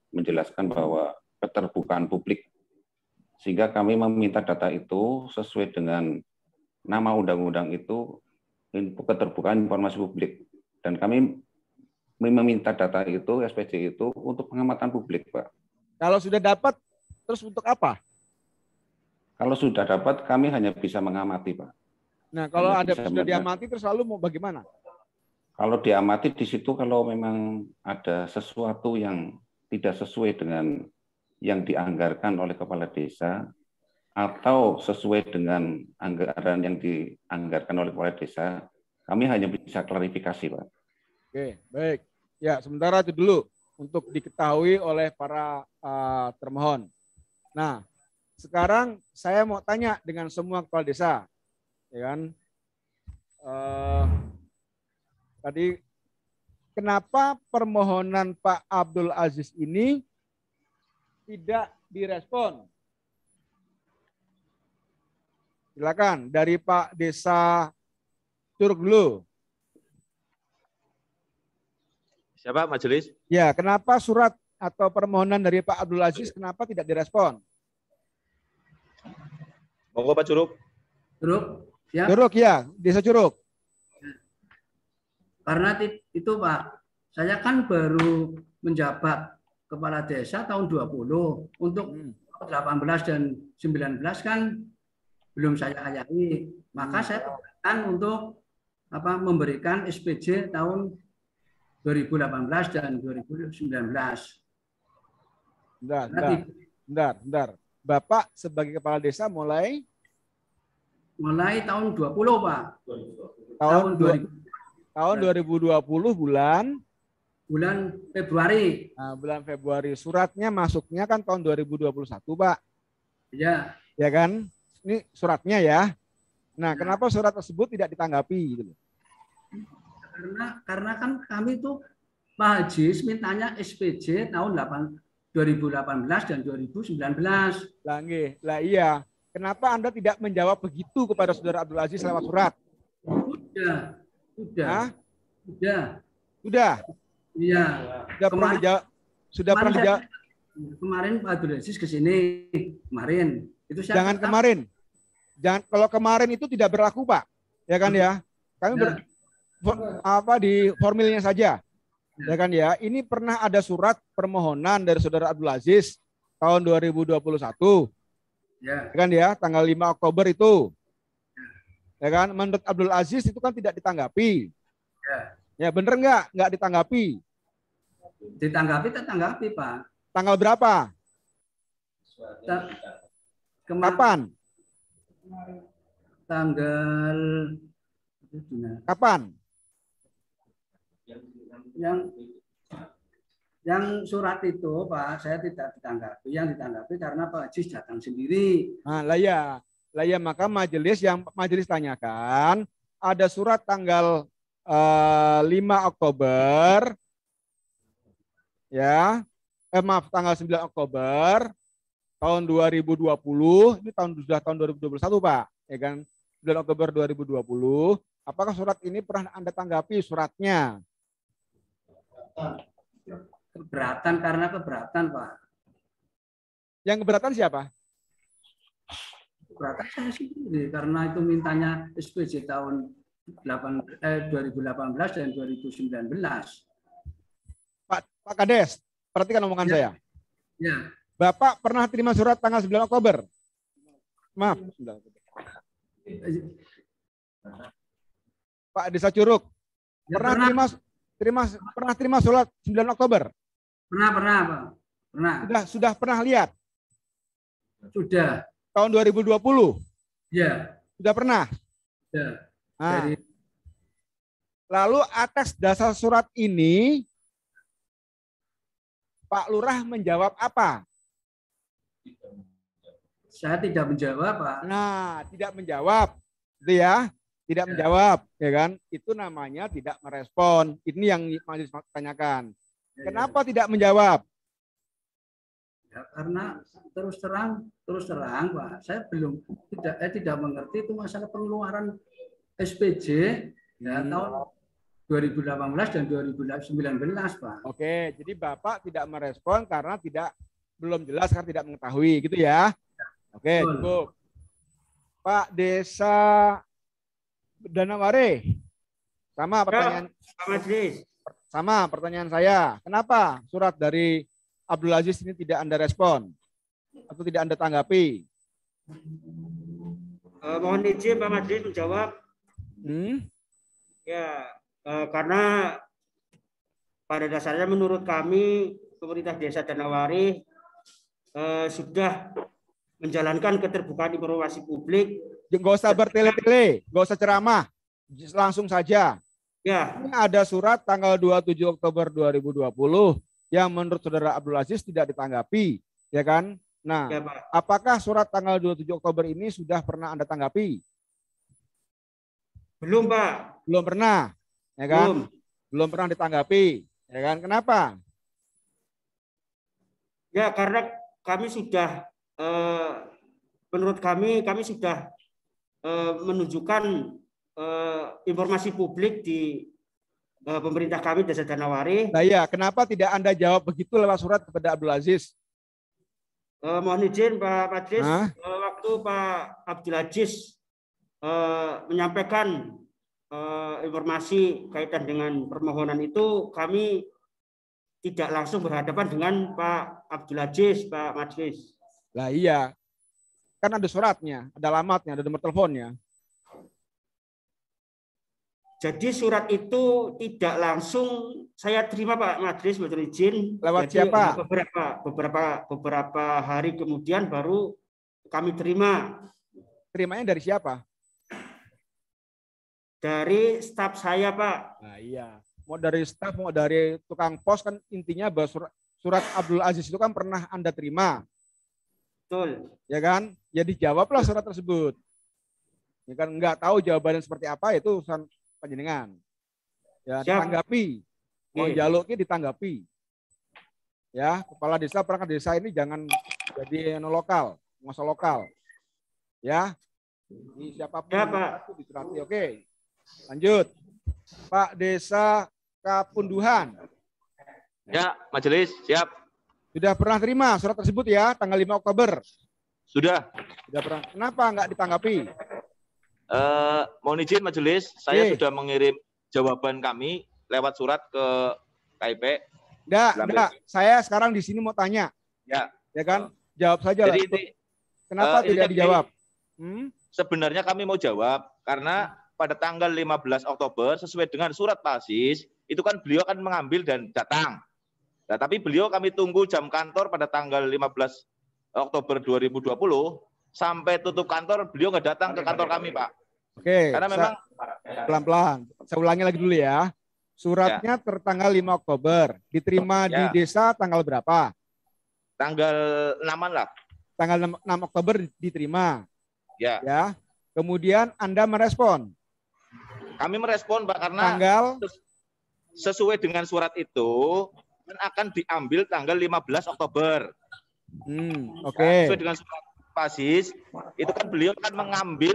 Speaker 5: menjelaskan bahwa keterbukaan publik. Sehingga kami meminta data itu sesuai dengan nama undang-undang itu, keterbukaan informasi publik. Dan kami meminta data itu, SPJ itu, untuk pengamatan publik, Pak.
Speaker 2: Kalau sudah dapat, terus untuk apa?
Speaker 5: Kalau sudah dapat, kami hanya bisa mengamati, Pak.
Speaker 2: Nah, kalau
Speaker 5: Hanya
Speaker 2: ada
Speaker 5: bisa
Speaker 2: sudah
Speaker 5: melihat.
Speaker 2: diamati, terus lalu mau bagaimana?
Speaker 5: Kalau diamati di situ, kalau memang ada sesuatu yang tidak sesuai dengan yang dianggarkan oleh kepala desa, atau sesuai dengan anggaran yang dianggarkan oleh kepala desa, kami hanya bisa klarifikasi, Pak.
Speaker 2: Oke, baik. Ya, sementara itu dulu untuk diketahui oleh para termohon. Nah, sekarang saya mau tanya dengan semua kepala desa, ya kan? Tadi kenapa permohonan Pak Abdul Aziz ini tidak direspon? Silakan dari Pak Desa Curug dulu.
Speaker 4: Siapa majelis?
Speaker 2: Ya, kenapa surat atau permohonan dari Pak Abdul Aziz kenapa tidak direspon?
Speaker 4: Monggo Pak Curug.
Speaker 7: Curug, ya.
Speaker 2: Curug ya, Desa Curug.
Speaker 7: Karena itu Pak, saya kan baru menjabat kepala desa tahun 20. Untuk 18 dan 19 kan belum saya ayahi. Maka saya keberatan untuk memberikan SPJ tahun 2018 dan 2019.
Speaker 2: Bentar. Bapak sebagai kepala desa mulai
Speaker 7: tahun 20, Pak.
Speaker 2: Tahun 2020 bulan
Speaker 7: Februari.
Speaker 2: Nah, bulan Februari. Suratnya masuknya kan tahun 2021, Pak.
Speaker 7: Iya.
Speaker 2: Ya kan? Ini suratnya ya. Nah, kenapa surat tersebut tidak ditanggapi gitu loh?
Speaker 7: Karena kan kami tuh Pak Haji mintanya SPJ tahun 2018 dan 2019.
Speaker 2: Lah iya. Kenapa Anda tidak menjawab begitu kepada Saudara Abdul Aziz lewat surat?
Speaker 7: Sudah. Iya.
Speaker 2: Sudah pernah dijawab.
Speaker 7: Kemarin Pak Abdul Aziz ke sini kemarin. Itu saya
Speaker 2: Jangan kemarin. Kalau kemarin itu tidak berlaku, Pak. Ya kan ya? Kami di formilnya saja. Ya kan ya? Ini pernah ada surat permohonan dari Saudara Abdul Aziz tahun 2021. Ya kan ya? Tanggal 5 Oktober itu. Ya kan? Menurut Abdul Aziz itu kan tidak ditanggapi. Ya bener nggak? Nggak ditanggapi.
Speaker 7: Ditanggapi, Pak.
Speaker 2: Tanggal berapa? Kapan? Kapan?
Speaker 7: Yang surat itu, Pak, saya tidak ditanggapi. Yang ditanggapi karena Pak Haji datang sendiri.
Speaker 2: Nah, lah ya maka majelis tanyakan ada surat tanggal 5 Oktober ya. Tanggal 9 Oktober tahun 2020, ini tahun 2021, Pak. Ya kan? 9 Oktober 2020. Apakah surat ini pernah Anda tanggapi suratnya?
Speaker 7: Keberatan, Pak.
Speaker 2: Yang keberatan siapa?
Speaker 7: Keberatan saya sendiri karena itu mintanya SPJ tahun 2018 dan 2019.
Speaker 2: Pak Kades, perhatikan omongan saya.
Speaker 7: Ya.
Speaker 2: Bapak pernah terima surat tanggal 9 Oktober? Maaf. Pak Desa Curug. Pernah terima surat 9 Oktober?
Speaker 7: Pernah, Pak. Pernah.
Speaker 2: Sudah pernah lihat?
Speaker 7: Sudah.
Speaker 2: Tahun 2020?
Speaker 7: Ya.
Speaker 2: Sudah pernah?
Speaker 7: Ya.
Speaker 2: Nah. Lalu atas dasar surat ini Pak Lurah menjawab apa?
Speaker 7: Saya tidak menjawab, Pak.
Speaker 2: Nah, tidak menjawab. Itu ya. Tidak menjawab, ya kan? Itu namanya tidak merespon. Ini yang majelis tanyakan. Kenapa tidak menjawab?
Speaker 7: Ya, karena terus terang, Pak. Saya tidak mengerti itu masalah pengeluaran SPJ tahun 2018 dan 2019, Pak.
Speaker 2: Oke, jadi Bapak tidak merespon karena belum jelas, karena tidak mengetahui, gitu ya? Oke, cukup. Pak Desa Danaware, sama pertanyaan. Sama pertanyaan saya. Kenapa surat dari Abdul Aziz ini tidak Anda respon atau tidak Anda tanggapi?
Speaker 9: Mohon izin Pak Majelis menjawab. Ya, karena pada dasarnya menurut kami pemerintah Desa Danawari sudah menjalankan keterbukaan informasi publik.
Speaker 2: Nggak usah bertele-tele, nggak usah ceramah, langsung saja.
Speaker 9: Ya.
Speaker 2: Ini ada surat tanggal 27 Oktober 2020 yang menurut Saudara Abdul Aziz tidak ditanggapi, ya kan? Nah, ya, Pak. Apakah surat tanggal 27 Oktober ini sudah pernah Anda tanggapi?
Speaker 9: Belum, Pak.
Speaker 2: Belum pernah, ya kan? Belum. Belum pernah ditanggapi, ya kan? Kenapa?
Speaker 9: Ya, karena kami sudah, menurut kami sudah menunjukkan informasi publik di pemerintah kami Desa Danawari.
Speaker 2: Nah ya, kenapa tidak Anda jawab begitu lewat surat kepada Abdul Aziz?
Speaker 9: Mohon izin Pak Majlis, waktu Pak Abdul Aziz menyampaikan informasi kaitan dengan permohonan itu, kami tidak langsung berhadapan dengan Pak Abdul Aziz, Pak Majlis.
Speaker 2: Lah iya, kan ada suratnya, ada alamatnya, ada nomor teleponnya.
Speaker 9: Jadi surat itu tidak langsung saya terima Pak Majlis, mohon izin.
Speaker 2: Lewat
Speaker 9: jadi,
Speaker 2: siapa?
Speaker 9: Beberapa hari kemudian baru kami terima.
Speaker 2: Terimanya dari siapa?
Speaker 9: Dari staf saya Pak.
Speaker 2: Nah iya, mau dari staf, mau dari tukang pos, kan intinya bahwa surat Abdul Aziz itu kan pernah Anda terima.
Speaker 9: Betul.
Speaker 2: Ya kan? Ya dijawablah surat tersebut. Ya kan, nggak tahu jawabannya seperti apa, itu urusan panjenengan. Ya, ditanggapi. Mau jaluknya ditanggapi. Ya, kepala desa, perangkat desa ini jangan jadi lokal, penguasa lokal. Ya. Ini siapapun
Speaker 9: ya, Pak.
Speaker 2: Diserati. Oke. Lanjut. Pak Desa Kapunduhan.
Speaker 4: Ya, Majelis, siap.
Speaker 2: Sudah pernah terima surat tersebut ya, tanggal 5 Oktober?
Speaker 4: Sudah.
Speaker 2: Sudah pernah. Kenapa nggak ditanggapi?
Speaker 4: Mohon izin Majelis, saya sudah mengirim jawaban kami lewat surat ke KIP.
Speaker 2: Enggak. Saya sekarang di sini mau tanya.
Speaker 4: Ya.
Speaker 2: Ya kan? Jawab saja.
Speaker 4: Jadi
Speaker 2: kenapa tidak dijawab?
Speaker 4: Sebenarnya kami mau jawab karena pada tanggal 15 Oktober sesuai dengan surat Pak Aziz, itu kan beliau akan mengambil dan datang. Nah, tapi beliau kami tunggu jam kantor pada tanggal 15 Oktober 2020 sampai tutup kantor, beliau nggak datang ke kantor kami, Pak.
Speaker 2: Oke.
Speaker 4: Karena memang
Speaker 2: pelan-pelan. Saya ulangi lagi dulu ya. Suratnya tertanggal 5 Oktober. Diterima di desa tanggal berapa?
Speaker 4: Tanggal 6-an lah.
Speaker 2: Tanggal 6 Oktober diterima.
Speaker 4: Ya.
Speaker 2: Ya. Kemudian Anda merespon.
Speaker 4: Kami merespon, Pak, karena
Speaker 2: tanggal
Speaker 4: sesuai dengan surat itu kan akan diambil tanggal 15 Oktober.
Speaker 2: Oke.
Speaker 4: Sesuai dengan surat Aziz, itu kan beliau kan mengambil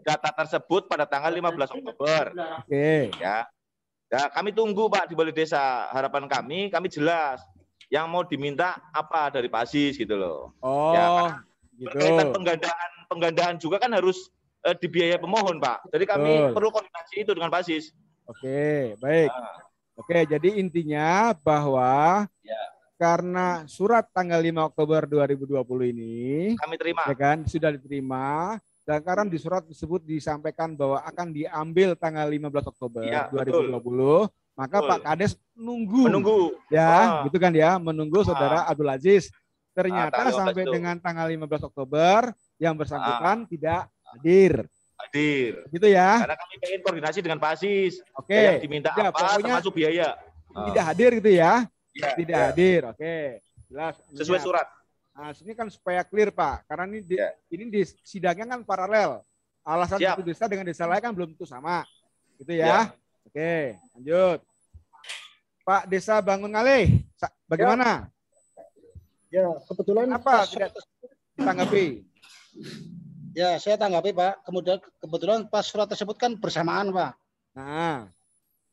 Speaker 4: data tersebut pada tanggal 15 Oktober.
Speaker 2: Oke.
Speaker 4: Ya. Ya, kami tunggu Pak di Balai Desa. Harapan kami jelas. Yang mau diminta apa dari Pak Aziz gitu loh.
Speaker 2: Oh,
Speaker 4: ya,
Speaker 2: gitu.
Speaker 4: Berkaitan penggandaan juga kan harus dibiayai pemohon, Pak. Jadi kami perlu koordinasi itu dengan Pak Aziz.
Speaker 2: Oke, baik. Oke, jadi intinya bahwa karena surat tanggal 5 Oktober 2020 ini
Speaker 4: kami terima.
Speaker 2: Ya kan, sudah diterima, dan karena di surat tersebut disampaikan bahwa akan diambil tanggal 15 Oktober 2020, maka Pak Kades menunggu. Ya, gitu kan ya, menunggu saudara Abdul Aziz. Ternyata sampai dengan tanggal 15 Oktober yang bersangkutan tidak hadir. Gitu ya.
Speaker 4: Karena kami ingin koordinasi dengan Pak Aziz.
Speaker 2: Oke.
Speaker 4: Yang diminta apa termasuk biaya.
Speaker 2: Tidak hadir gitu ya. Tidak hadir. Oke. Jelas.
Speaker 4: Sesuai surat.
Speaker 2: Nah, sini kan supaya clear, Pak. Karena ini di sidangnya kan paralel. Alasan satu desa dengan desa lain kan belum tentu sama. Gitu ya. Oke, lanjut. Pak Desa Bangun Ngalih, bagaimana?
Speaker 8: Ya, kebetulan
Speaker 2: apa tidak ditanggapi?
Speaker 8: Ya, saya tanggapi, Pak. Kebetulan pas surat tersebut kan bersamaan, Pak.
Speaker 2: Nah,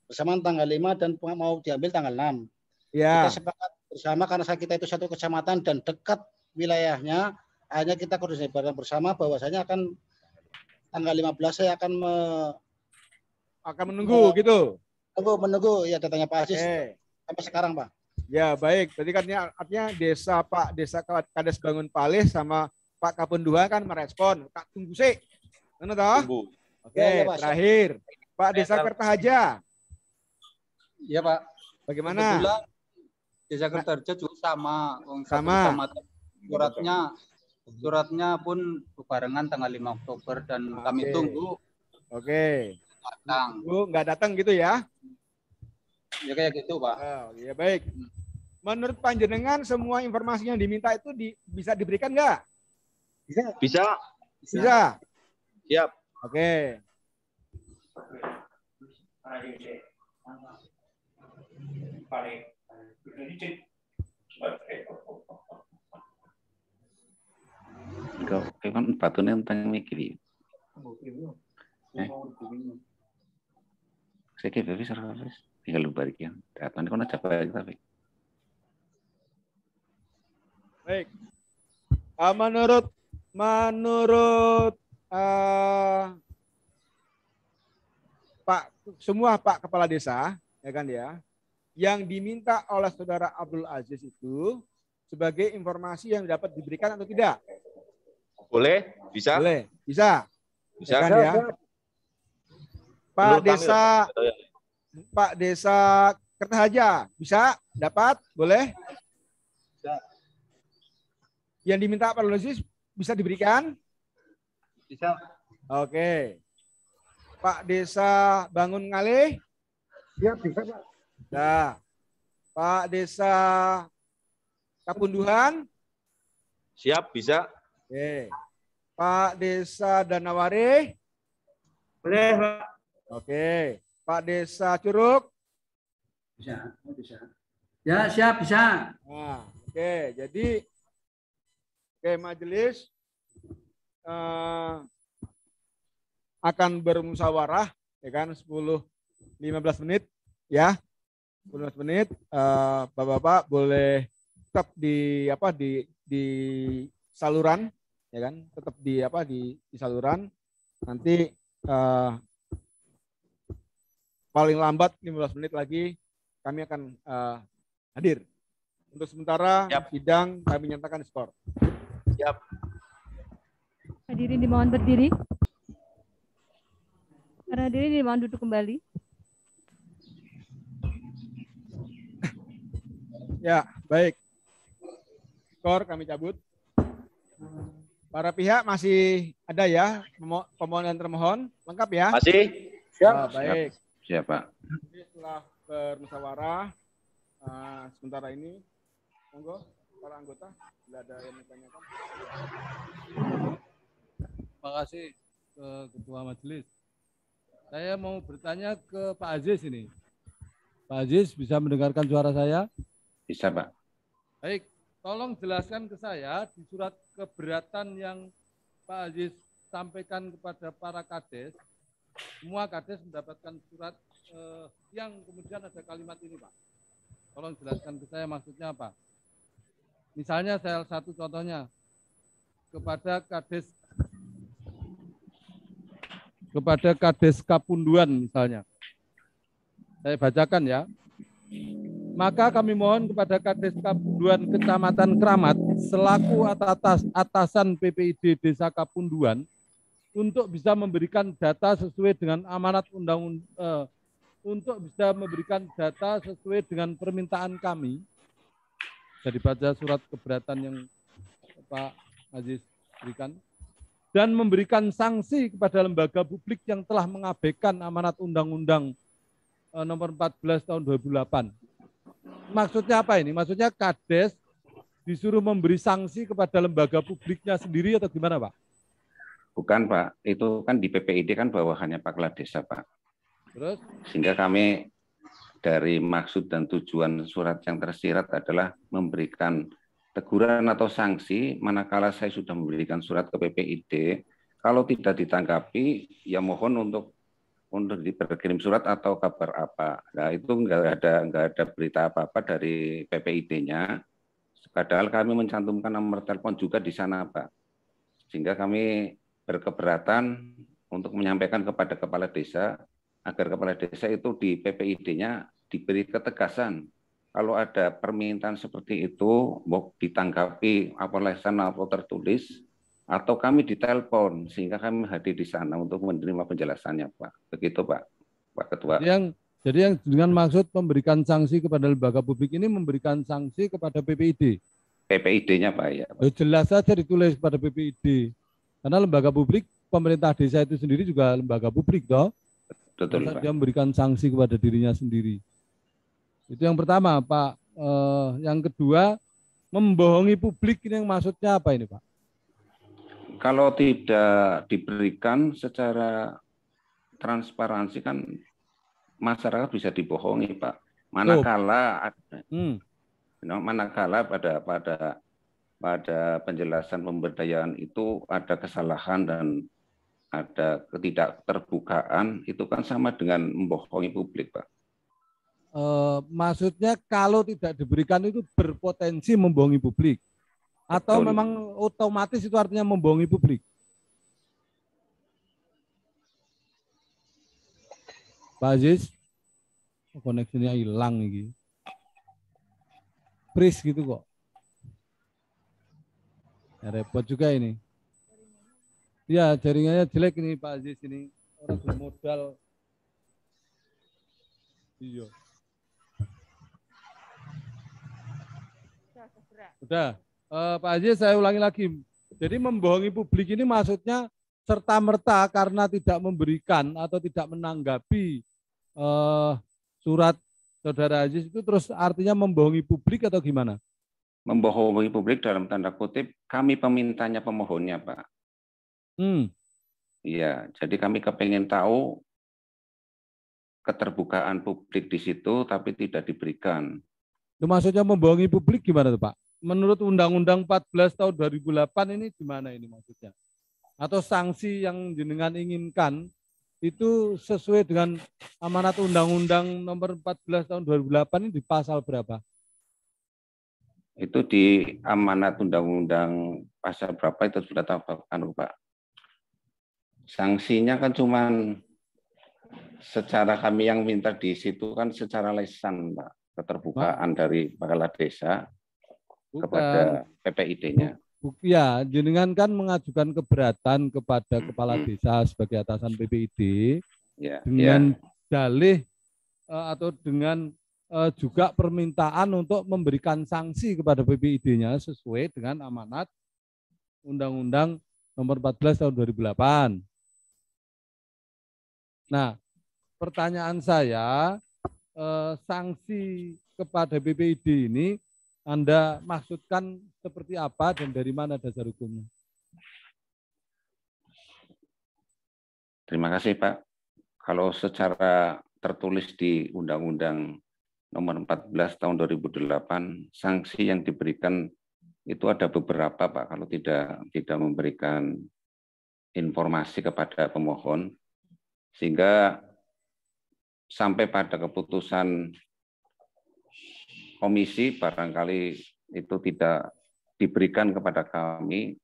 Speaker 8: bersamaan tanggal 5 dan mau diambil tanggal 6.
Speaker 2: Ya.
Speaker 8: Kita sepakat bersama karena kita itu satu kecamatan dan dekat wilayahnya, hanya kita koordinasi bersama bahwasanya akan tanggal 15 saya akan
Speaker 2: menunggu gitu.
Speaker 8: Menunggu ya datanya Pak Aziz sampai sekarang, Pak.
Speaker 2: Ya, baik. Tadi kan artinya Pak Desa Kades Bangun Palih sama Pak Kapunduhan kan merespon. Tak tunggu sih. Mana toh? Oke, ya, terakhir Pak Desa Kertaharja.
Speaker 6: Iya, Pak.
Speaker 2: Bagaimana?
Speaker 6: Kebetulan Desa Kertaharja juga sama. Suratnya pun berbarengan tanggal 5 Oktober dan kami tunggu.
Speaker 2: Oke. Nggak datang gitu ya?
Speaker 6: Ya kayak gitu, Pak.
Speaker 2: Oh, ya baik. Menurut panjenengan semua informasi yang diminta itu bisa diberikan nggak?
Speaker 4: Bisa.
Speaker 2: Siap. Oke.
Speaker 3: balik.
Speaker 5: Kau kan batunya tentang mikir. Saya kira service tinggal lupa lagi yang datang kau nak capai tapi.
Speaker 2: Baik. Menurut Pak semua Pak Kepala Desa, ya kan ya, yang diminta oleh Saudara Abdul Aziz itu sebagai informasi yang dapat diberikan atau tidak?
Speaker 4: Boleh, bisa.
Speaker 2: Boleh, bisa.
Speaker 4: Bisa
Speaker 2: Ya kan ya? Pak Desa Kertahaja, bisa? Dapat? Boleh?
Speaker 6: Bisa.
Speaker 2: Yang diminta Pak Abdul Aziz bisa diberikan?
Speaker 6: Bisa.
Speaker 2: Oke. Pak Desa Bangun Ngalih?
Speaker 8: Siap, bisa Pak.
Speaker 2: Nah, Pak Desa Kapunduhan?
Speaker 4: Siap, bisa.
Speaker 2: Oke. Pak Desa Danawari?
Speaker 9: Boleh, Pak.
Speaker 2: Oke. Pak Desa Curug?
Speaker 7: Bisa, bisa. Ya, siap, bisa.
Speaker 2: Nah, oke. Jadi, majelis akan bermusyawarah, ya kan, 10-15 menit, ya. 15 menit, Bapak-bapak boleh tetap di saluran, ya kan, tetap di saluran. Nanti paling lambat 15 menit lagi kami akan hadir. Untuk sementara sidang kami nyatakan skor.
Speaker 4: Siap.
Speaker 1: Hadirin dimohon berdiri. Para hadirin dimohon duduk kembali.
Speaker 2: Ya, baik. Skor kami cabut. Para pihak masih ada ya, pemohon dan termohon, lengkap ya?
Speaker 4: Masih?
Speaker 2: Siap. Baik.
Speaker 5: Siap, Pak.
Speaker 2: Jadi setelah bermusyawarah, sementara ini, monggo para anggota, bila ada yang ditanyakan.
Speaker 10: Terima kasih ke Ketua Majelis. Saya mau bertanya ke Pak Aziz ini. Pak Aziz bisa mendengarkan suara saya?
Speaker 5: Bisa, Pak.
Speaker 10: Baik, tolong jelaskan ke saya di surat keberatan yang Pak Aziz sampaikan kepada para kades. Semua kades mendapatkan surat yang kemudian ada kalimat ini, Pak. Tolong jelaskan ke saya maksudnya apa. Misalnya salah satu contohnya kepada Kades Kapunduan misalnya. Saya bacakan ya. Maka kami mohon kepada Kades Kapunduan Kecamatan Kramat selaku atasan PPID Desa Kapunduan untuk bisa memberikan data sesuai dengan amanat untuk bisa memberikan data sesuai dengan permintaan kami. Jadi baca surat keberatan yang Pak Aziz berikan. Dan memberikan sanksi kepada lembaga publik yang telah mengabaikan amanat Undang-Undang nomor 14 tahun 2008. Maksudnya apa ini? Maksudnya Kades disuruh memberi sanksi kepada lembaga publiknya sendiri atau gimana, Pak?
Speaker 5: Bukan, Pak. Itu kan di PPID kan bawahannya Pak Kepala Desa, Pak.
Speaker 10: Terus?
Speaker 5: Sehingga kami dari maksud dan tujuan surat yang tersirat adalah memberikan teguran atau sanksi manakala saya sudah memberikan surat ke PPID, kalau tidak ditanggapi ya mohon untuk berkirim surat atau kabar apa. Nah, itu enggak ada berita apa-apa dari PPID-nya. Padahal kami mencantumkan nomor telepon juga di sana, Pak. Sehingga kami berkeberatan untuk menyampaikan kepada kepala desa agar kepala desa itu di PPID-nya diberi ketegasan. Kalau ada permintaan seperti itu, mau ditanggapi apa lesan atau tertulis, atau kami ditelepon, sehingga kami hadir di sana untuk menerima penjelasannya, Pak. Begitu, Pak Ketua.
Speaker 10: Jadi yang dengan maksud memberikan sanksi kepada lembaga publik ini memberikan sanksi kepada PPID?
Speaker 5: PPID-nya, Pak, ya.
Speaker 10: Pak. Jelas saja ditulis kepada PPID. Karena lembaga publik, pemerintah desa itu sendiri juga lembaga publik, toh.
Speaker 5: Betul, Pak.
Speaker 10: Dia memberikan sanksi kepada dirinya sendiri. Itu yang pertama, Pak. Yang kedua, membohongi publik ini yang maksudnya apa ini, Pak?
Speaker 5: Kalau tidak diberikan secara transparansi kan masyarakat bisa dibohongi, Pak. Manakala manakala pada penjelasan pemberdayaan itu ada kesalahan dan ada ketidakterbukaan, itu kan sama dengan membohongi publik, Pak.
Speaker 10: Maksudnya kalau tidak diberikan itu berpotensi membohongi publik, atau
Speaker 5: Betul.
Speaker 10: memang otomatis itu artinya membohongi publik? Pak Aziz, koneksinya hilang ini. Freeze gitu kok. Ya, repot juga ini. Ya, jaringannya jelek ini Pak Aziz ini. Orang bermodal. Iya. Sudah. Pak Aziz, saya ulangi lagi. Jadi membohongi publik ini maksudnya serta-merta karena tidak memberikan atau tidak menanggapi surat Saudara Aziz itu terus artinya membohongi publik atau gimana?
Speaker 5: Membohongi publik dalam tanda kutip kami pemintanya pemohonnya, Pak. Iya, jadi kami kepengen tahu keterbukaan publik di situ tapi tidak diberikan.
Speaker 10: Itu maksudnya membohongi publik gimana tuh, Pak? Menurut Undang-Undang 14 tahun 2008 ini gimana ini maksudnya? Atau sanksi yang jenengan inginkan itu sesuai dengan amanat Undang-Undang nomor 14 tahun 2008 ini di pasal berapa?
Speaker 5: Itu di amanat Undang-Undang pasal berapa itu sudah tahu, Pak. Sanksinya kan cuman secara kami yang minta di situ kan secara lisan, Pak. Keterbukaan dari kepala desa kepada PPID-nya.
Speaker 10: Ya, jenengan kan mengajukan keberatan kepada kepala desa sebagai atasan PPID dengan dalih atau dengan juga permintaan untuk memberikan sanksi kepada PPID-nya sesuai dengan amanat Undang-Undang nomor 14 tahun 2008. Nah, pertanyaan saya, sanksi kepada PPID ini Anda maksudkan seperti apa dan dari mana dasar hukumnya?
Speaker 5: Terima kasih, Pak. Kalau secara tertulis di Undang-Undang nomor 14 tahun 2008, sanksi yang diberikan itu ada beberapa, Pak, kalau tidak memberikan informasi kepada pemohon, sehingga sampai pada keputusan komisi barangkali itu tidak diberikan kepada kami,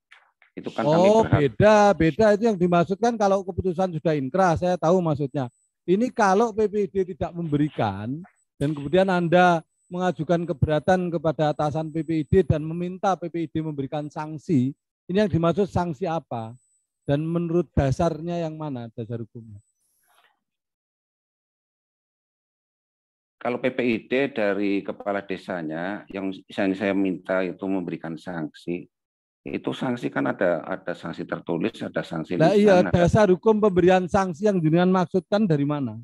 Speaker 5: itu kan kami berhak.
Speaker 10: Beda itu yang dimaksudkan kalau keputusan sudah inkrah, saya tahu maksudnya. Ini kalau PPID tidak memberikan dan kemudian Anda mengajukan keberatan kepada atasan PPID dan meminta PPID memberikan sanksi, ini yang dimaksud sanksi apa? Dan menurut dasarnya yang mana, dasar hukumnya?
Speaker 5: Kalau PPID dari kepala desanya yang saya minta itu memberikan sanksi, itu sanksi kan ada sanksi tertulis, ada sanksi lisan.
Speaker 10: Nah, iya, dasar hukum pemberian sanksi yang jenengan maksudkan dari mana?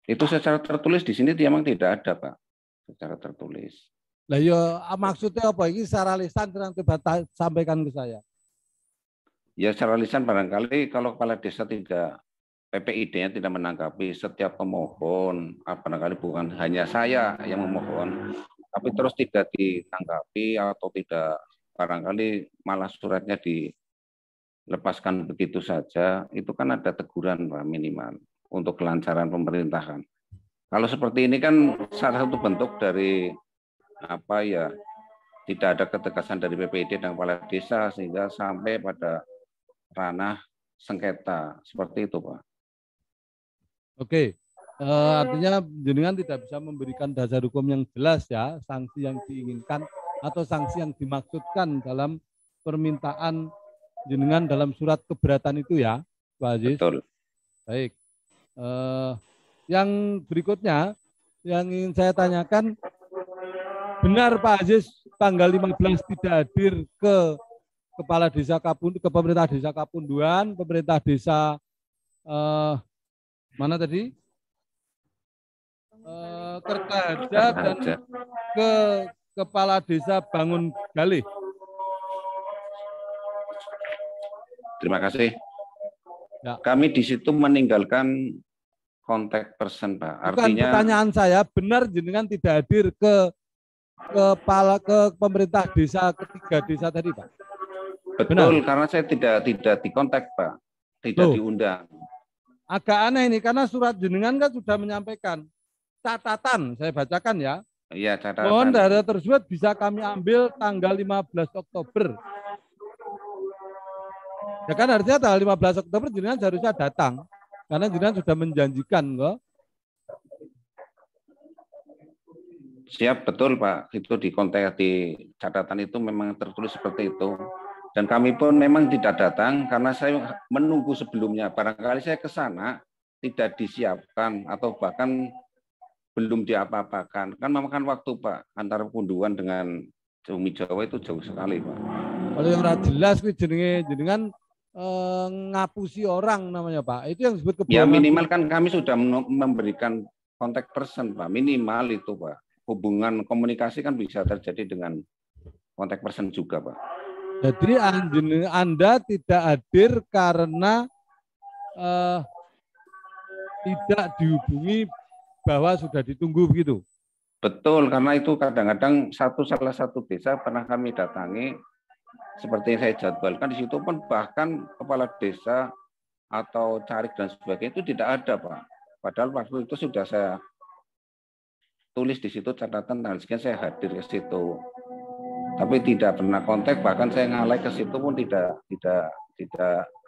Speaker 5: Itu secara tertulis di sini memang tidak ada, Pak. Secara tertulis.
Speaker 10: Lah ya maksudnya apa? Ini secara lisan yang coba sampaikan ke saya.
Speaker 5: Ya secara lisan barangkali kalau kepala desa tidak, PPID-nya tidak menanggapi setiap pemohon, barangkali bukan hanya saya yang memohon, tapi terus tidak ditanggapi atau tidak, barangkali malah suratnya dilepaskan begitu saja, itu kan ada teguran, Pak, minimal untuk kelancaran pemerintahan. Kalau seperti ini kan salah satu bentuk dari tidak ada ketegasan dari PPID dan kepala desa sehingga sampai pada ranah sengketa seperti itu, Pak.
Speaker 10: Oke, artinya jenengan tidak bisa memberikan dasar hukum yang jelas ya, sanksi yang diinginkan atau sanksi yang dimaksudkan dalam permintaan jenengan dalam surat keberatan itu ya, Pak Aziz.
Speaker 5: Betul.
Speaker 10: Baik. Yang berikutnya yang ingin saya tanyakan, benar Pak Aziz tanggal 15 tidak hadir ke kepala desa ke pemerintah desa Kapunduan, pemerintah desa mana tadi? Kertaharja dan ke kepala desa Bangun Galih.
Speaker 5: Terima kasih.
Speaker 10: Ya.
Speaker 5: Kami di situ meninggalkan kontak person, Pak.
Speaker 10: Bukan,
Speaker 5: Artinya
Speaker 10: pertanyaan saya, benar jenengan tidak hadir ke pemerintah desa ketiga desa tadi, Pak?
Speaker 5: betul, karena saya tidak dikontak, Pak. Tidak diundang.
Speaker 10: Agak aneh ini, karena surat jenengan kan sudah menyampaikan catatan, saya bacakan ya.
Speaker 5: Iya, catatan.
Speaker 10: Mohon data tersebut bisa kami ambil tanggal 15 Oktober. Ya kan artinya tanggal 15 Oktober jenengan seharusnya datang. Karena jenengan sudah menjanjikan kok.
Speaker 5: Siap, betul Pak. Itu di konteks di catatan itu memang tertulis seperti itu. Dan kami pun memang tidak datang karena saya menunggu sebelumnya. Barangkali saya ke sana tidak disiapkan atau bahkan belum diapa-apakan. Kan memakan waktu Pak. Antara Punduan dengan Cumi Jawa itu jauh sekali Pak.
Speaker 10: Kalau yang jelas jenengan ngapusi orang namanya Pak. Itu yang disebut kebohongan.
Speaker 5: Ya minimal kan kami sudah memberikan kontak person Pak. Minimal itu Pak. Hubungan komunikasi kan bisa terjadi dengan kontak person juga Pak.
Speaker 10: Jadi Anda tidak hadir karena tidak dihubungi bahwa sudah ditunggu begitu?
Speaker 5: Betul, karena itu kadang-kadang salah satu desa pernah kami datangi, seperti yang saya jadwalkan, di situ pun bahkan kepala desa atau carik dan sebagainya itu tidak ada Pak. Padahal waktu itu sudah saya tulis di situ catatan tanggal sekian saya hadir ke situ. Tapi tidak pernah kontak, bahkan saya ngalai ke situ pun tidak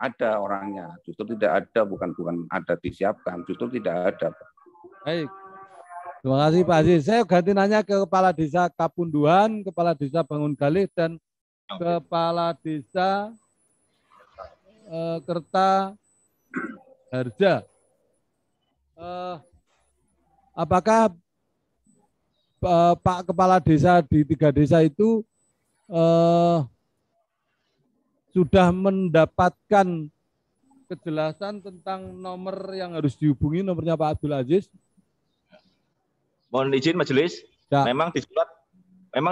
Speaker 5: ada orangnya. Justru tidak ada, bukan ada disiapkan, justru tidak ada Pak.
Speaker 10: Baik. Terima kasih Pak Aziz. Saya ganti nanya ke Kepala Desa Kapunduan, Kepala Desa Bangun Galih, dan Kepala Desa Kerta Harja. Apakah Pak Kepala Desa di 3 desa itu sudah mendapatkan kejelasan tentang nomor yang harus dihubungi, nomornya Pak Abdul Aziz?
Speaker 4: Mohon izin majelis,
Speaker 10: ya.
Speaker 4: memang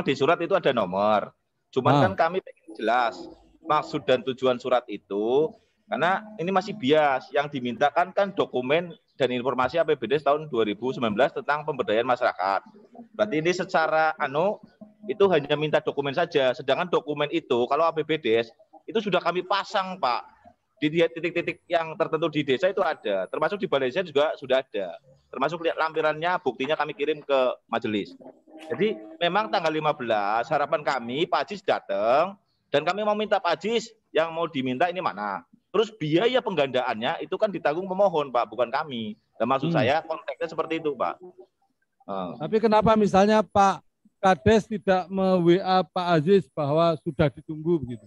Speaker 4: di surat itu ada nomor. Cuman kan kami pengen jelas maksud dan tujuan surat itu, karena ini masih bias. Yang dimintakan kan dokumen dan informasi APBD tahun 2019 tentang pemberdayaan masyarakat. Berarti ini secara itu hanya minta dokumen saja. Sedangkan dokumen itu kalau APBD itu sudah kami pasang Pak. Di titik-titik yang tertentu di desa itu ada, termasuk di balai desa juga sudah ada, termasuk lampirannya, buktinya kami kirim ke majelis. Jadi memang tanggal 15 harapan kami Pak Aziz datang, dan kami mau minta Pak Aziz yang mau diminta ini mana. Terus biaya penggandaannya itu kan ditanggung pemohon Pak, bukan kami. Dan maksud saya konteksnya seperti itu Pak.
Speaker 10: Tapi kenapa misalnya Pak Kades tidak me-WA Pak Aziz bahwa sudah ditunggu begitu?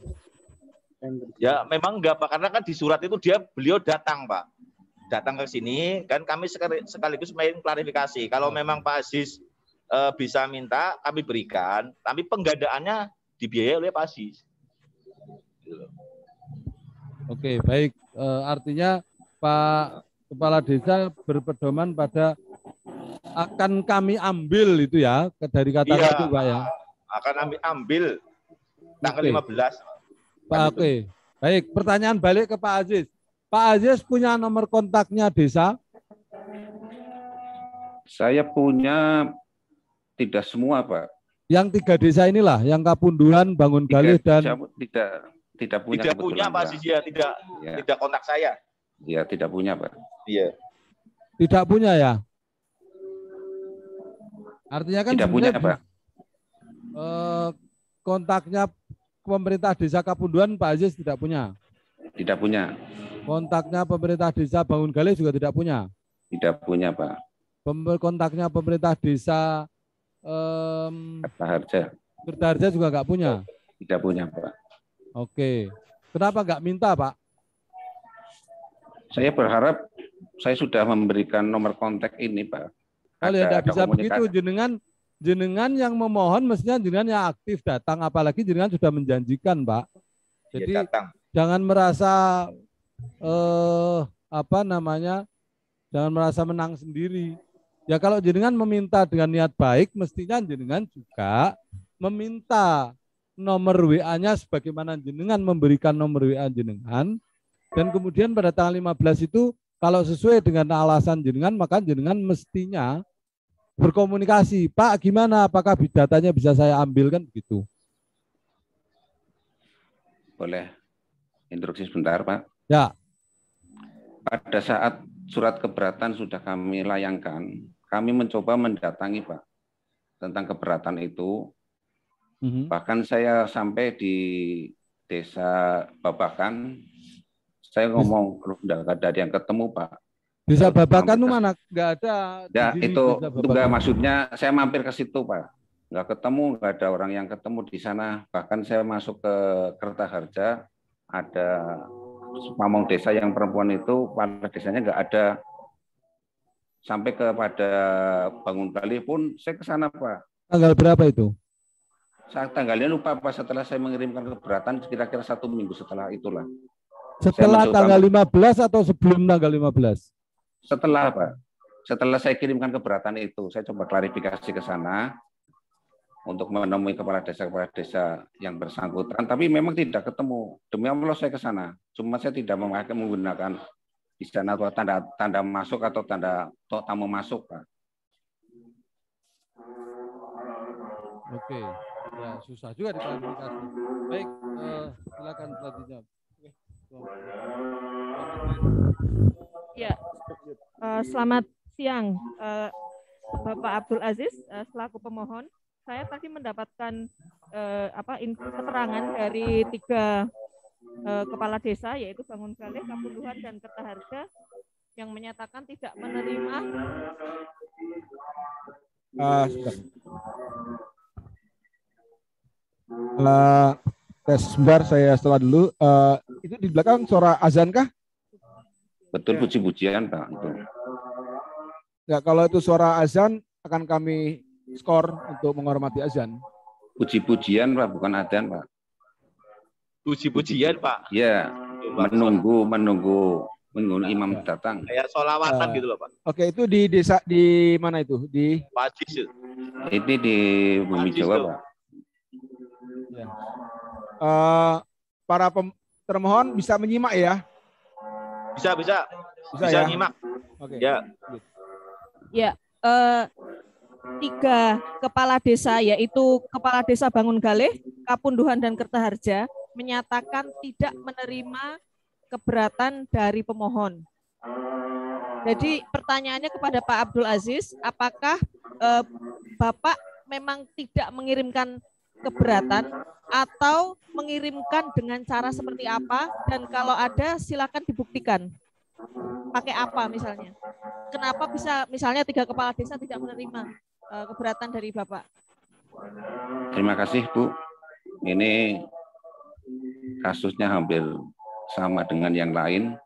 Speaker 4: Ya memang enggak Pak, karena kan di surat itu beliau datang Pak. Datang ke sini, kan kami sekaligus main klarifikasi. Kalau memang Pak Aziz bisa minta, kami berikan. Tapi penggadaannya dibiayai oleh Pak Aziz.
Speaker 10: Oke, baik. Artinya Pak Kepala Desa berpedoman pada akan kami ambil itu ya, dari kata itu Pak ya.
Speaker 4: Akan ambil tanggal 15.
Speaker 10: Pak, oke. Baik, pertanyaan balik ke Pak Aziz. Pak Aziz punya nomor kontaknya desa?
Speaker 5: Saya punya tidak semua, Pak.
Speaker 10: Yang 3 desa inilah, yang Kapunduan, Bangun Galih, dan
Speaker 5: tidak punya.
Speaker 4: Tidak punya Pak Aziz ya, tidak kontak saya.
Speaker 5: Iya, tidak punya, Pak.
Speaker 4: Iya.
Speaker 10: Tidak punya ya? Artinya kan
Speaker 5: tidak punya, Pak.
Speaker 10: Kontaknya pemerintah desa Kapunduan Pak Aziz tidak punya?
Speaker 5: Tidak punya.
Speaker 10: Kontaknya pemerintah desa Bangun Galih juga tidak punya?
Speaker 5: Tidak punya, Pak.
Speaker 10: Kontaknya pemerintah desa
Speaker 5: Kerta
Speaker 10: Harja juga nggak punya?
Speaker 5: Tidak punya, Pak.
Speaker 10: Oke. Kenapa nggak minta, Pak?
Speaker 5: Saya berharap saya sudah memberikan nomor kontak ini, Pak.
Speaker 10: Kalau tidak bisa begitu, jenengan yang memohon mestinya jenengan yang aktif datang, apalagi jenengan sudah menjanjikan, Pak. Jadi jangan merasa jangan merasa menang sendiri. Ya kalau jenengan meminta dengan niat baik, mestinya jenengan juga meminta nomor WA-nya sebagaimana jenengan memberikan nomor WA jenengan, dan kemudian pada tanggal 15 itu Kalau sesuai dengan alasan jenengan, maka jenengan mestinya berkomunikasi. Pak, gimana? Apakah datanya bisa saya ambil kan begitu?
Speaker 5: Boleh instruksi sebentar, Pak.
Speaker 10: Ya.
Speaker 5: Pada saat surat keberatan sudah kami layangkan, kami mencoba mendatangi, Pak, tentang keberatan itu. Bahkan saya sampai di Desa Babakan, saya ngomong nggak ada yang ketemu, Pak.
Speaker 10: Desa Babakan itu mana? Nggak ada.
Speaker 5: Ya, itu enggak, maksudnya saya mampir ke situ, Pak. Nggak ketemu, nggak ada orang yang ketemu di sana. Bahkan saya masuk ke Kertaharja, ada pamong desa yang perempuan itu, kepala desanya nggak ada. Sampai kepada Bangun Kali pun saya ke sana, Pak.
Speaker 10: Tanggal berapa itu?
Speaker 5: Saya tanggalnya lupa, Pak. Setelah saya mengirimkan keberatan, kira-kira 1 minggu setelah itulah.
Speaker 10: Setelah tanggal 15 atau sebelum tanggal 15?
Speaker 5: Setelah, Pak. Setelah saya kirimkan keberatan itu, saya coba klarifikasi ke sana untuk menemui kepala desa yang bersangkutan, tapi memang tidak ketemu. Demi Allah saya ke sana. Cuma saya tidak menggunakan di sana tanda masuk atau tanda tamu masuk, Pak.
Speaker 10: Oke, ya susah juga diklarifikasi. Baik, silakan selanjutnya.
Speaker 11: Ya, selamat siang, Bapak Abdul Aziz, selaku pemohon. Saya tadi mendapatkan keterangan dari 3 kepala desa, yaitu Bangun Galih, Kapunduhan, dan Kertaharja, yang menyatakan tidak menerima.
Speaker 2: Tes sebentar, saya setelah dulu. Itu di belakang suara azan kah?
Speaker 5: Betul, puji-pujian, Pak. Itu.
Speaker 2: Ya, kalau itu suara azan akan kami skor untuk menghormati azan.
Speaker 5: Puji-pujian, Pak, bukan adzan, Pak.
Speaker 4: Puji-pujian, Pak.
Speaker 5: Ya, menunggu imam datang.
Speaker 4: Kayak sholawatan gitu loh, Pak.
Speaker 2: Oke, itu di desa di mana itu? Di
Speaker 4: Pajis.
Speaker 5: Ini di Bumi Jawa, Pak.
Speaker 2: Ya. Para termohon bisa menyimak ya?
Speaker 4: Bisa
Speaker 2: ya?
Speaker 4: nyimak.
Speaker 2: Oke.
Speaker 4: Ya.
Speaker 11: Ya, 3 kepala desa, yaitu Kepala Desa Bangun Galih, Kapunduhan, dan Kertaharja, menyatakan tidak menerima keberatan dari pemohon. Jadi pertanyaannya kepada Pak Abdul Aziz, apakah Bapak memang tidak mengirimkan keberatan atau mengirimkan dengan cara seperti apa, dan kalau ada silakan dibuktikan. Pakai apa misalnya? Kenapa bisa misalnya 3 kepala desa tidak menerima keberatan dari Bapak?
Speaker 5: Terima kasih, Bu. Ini kasusnya hampir sama dengan yang lain,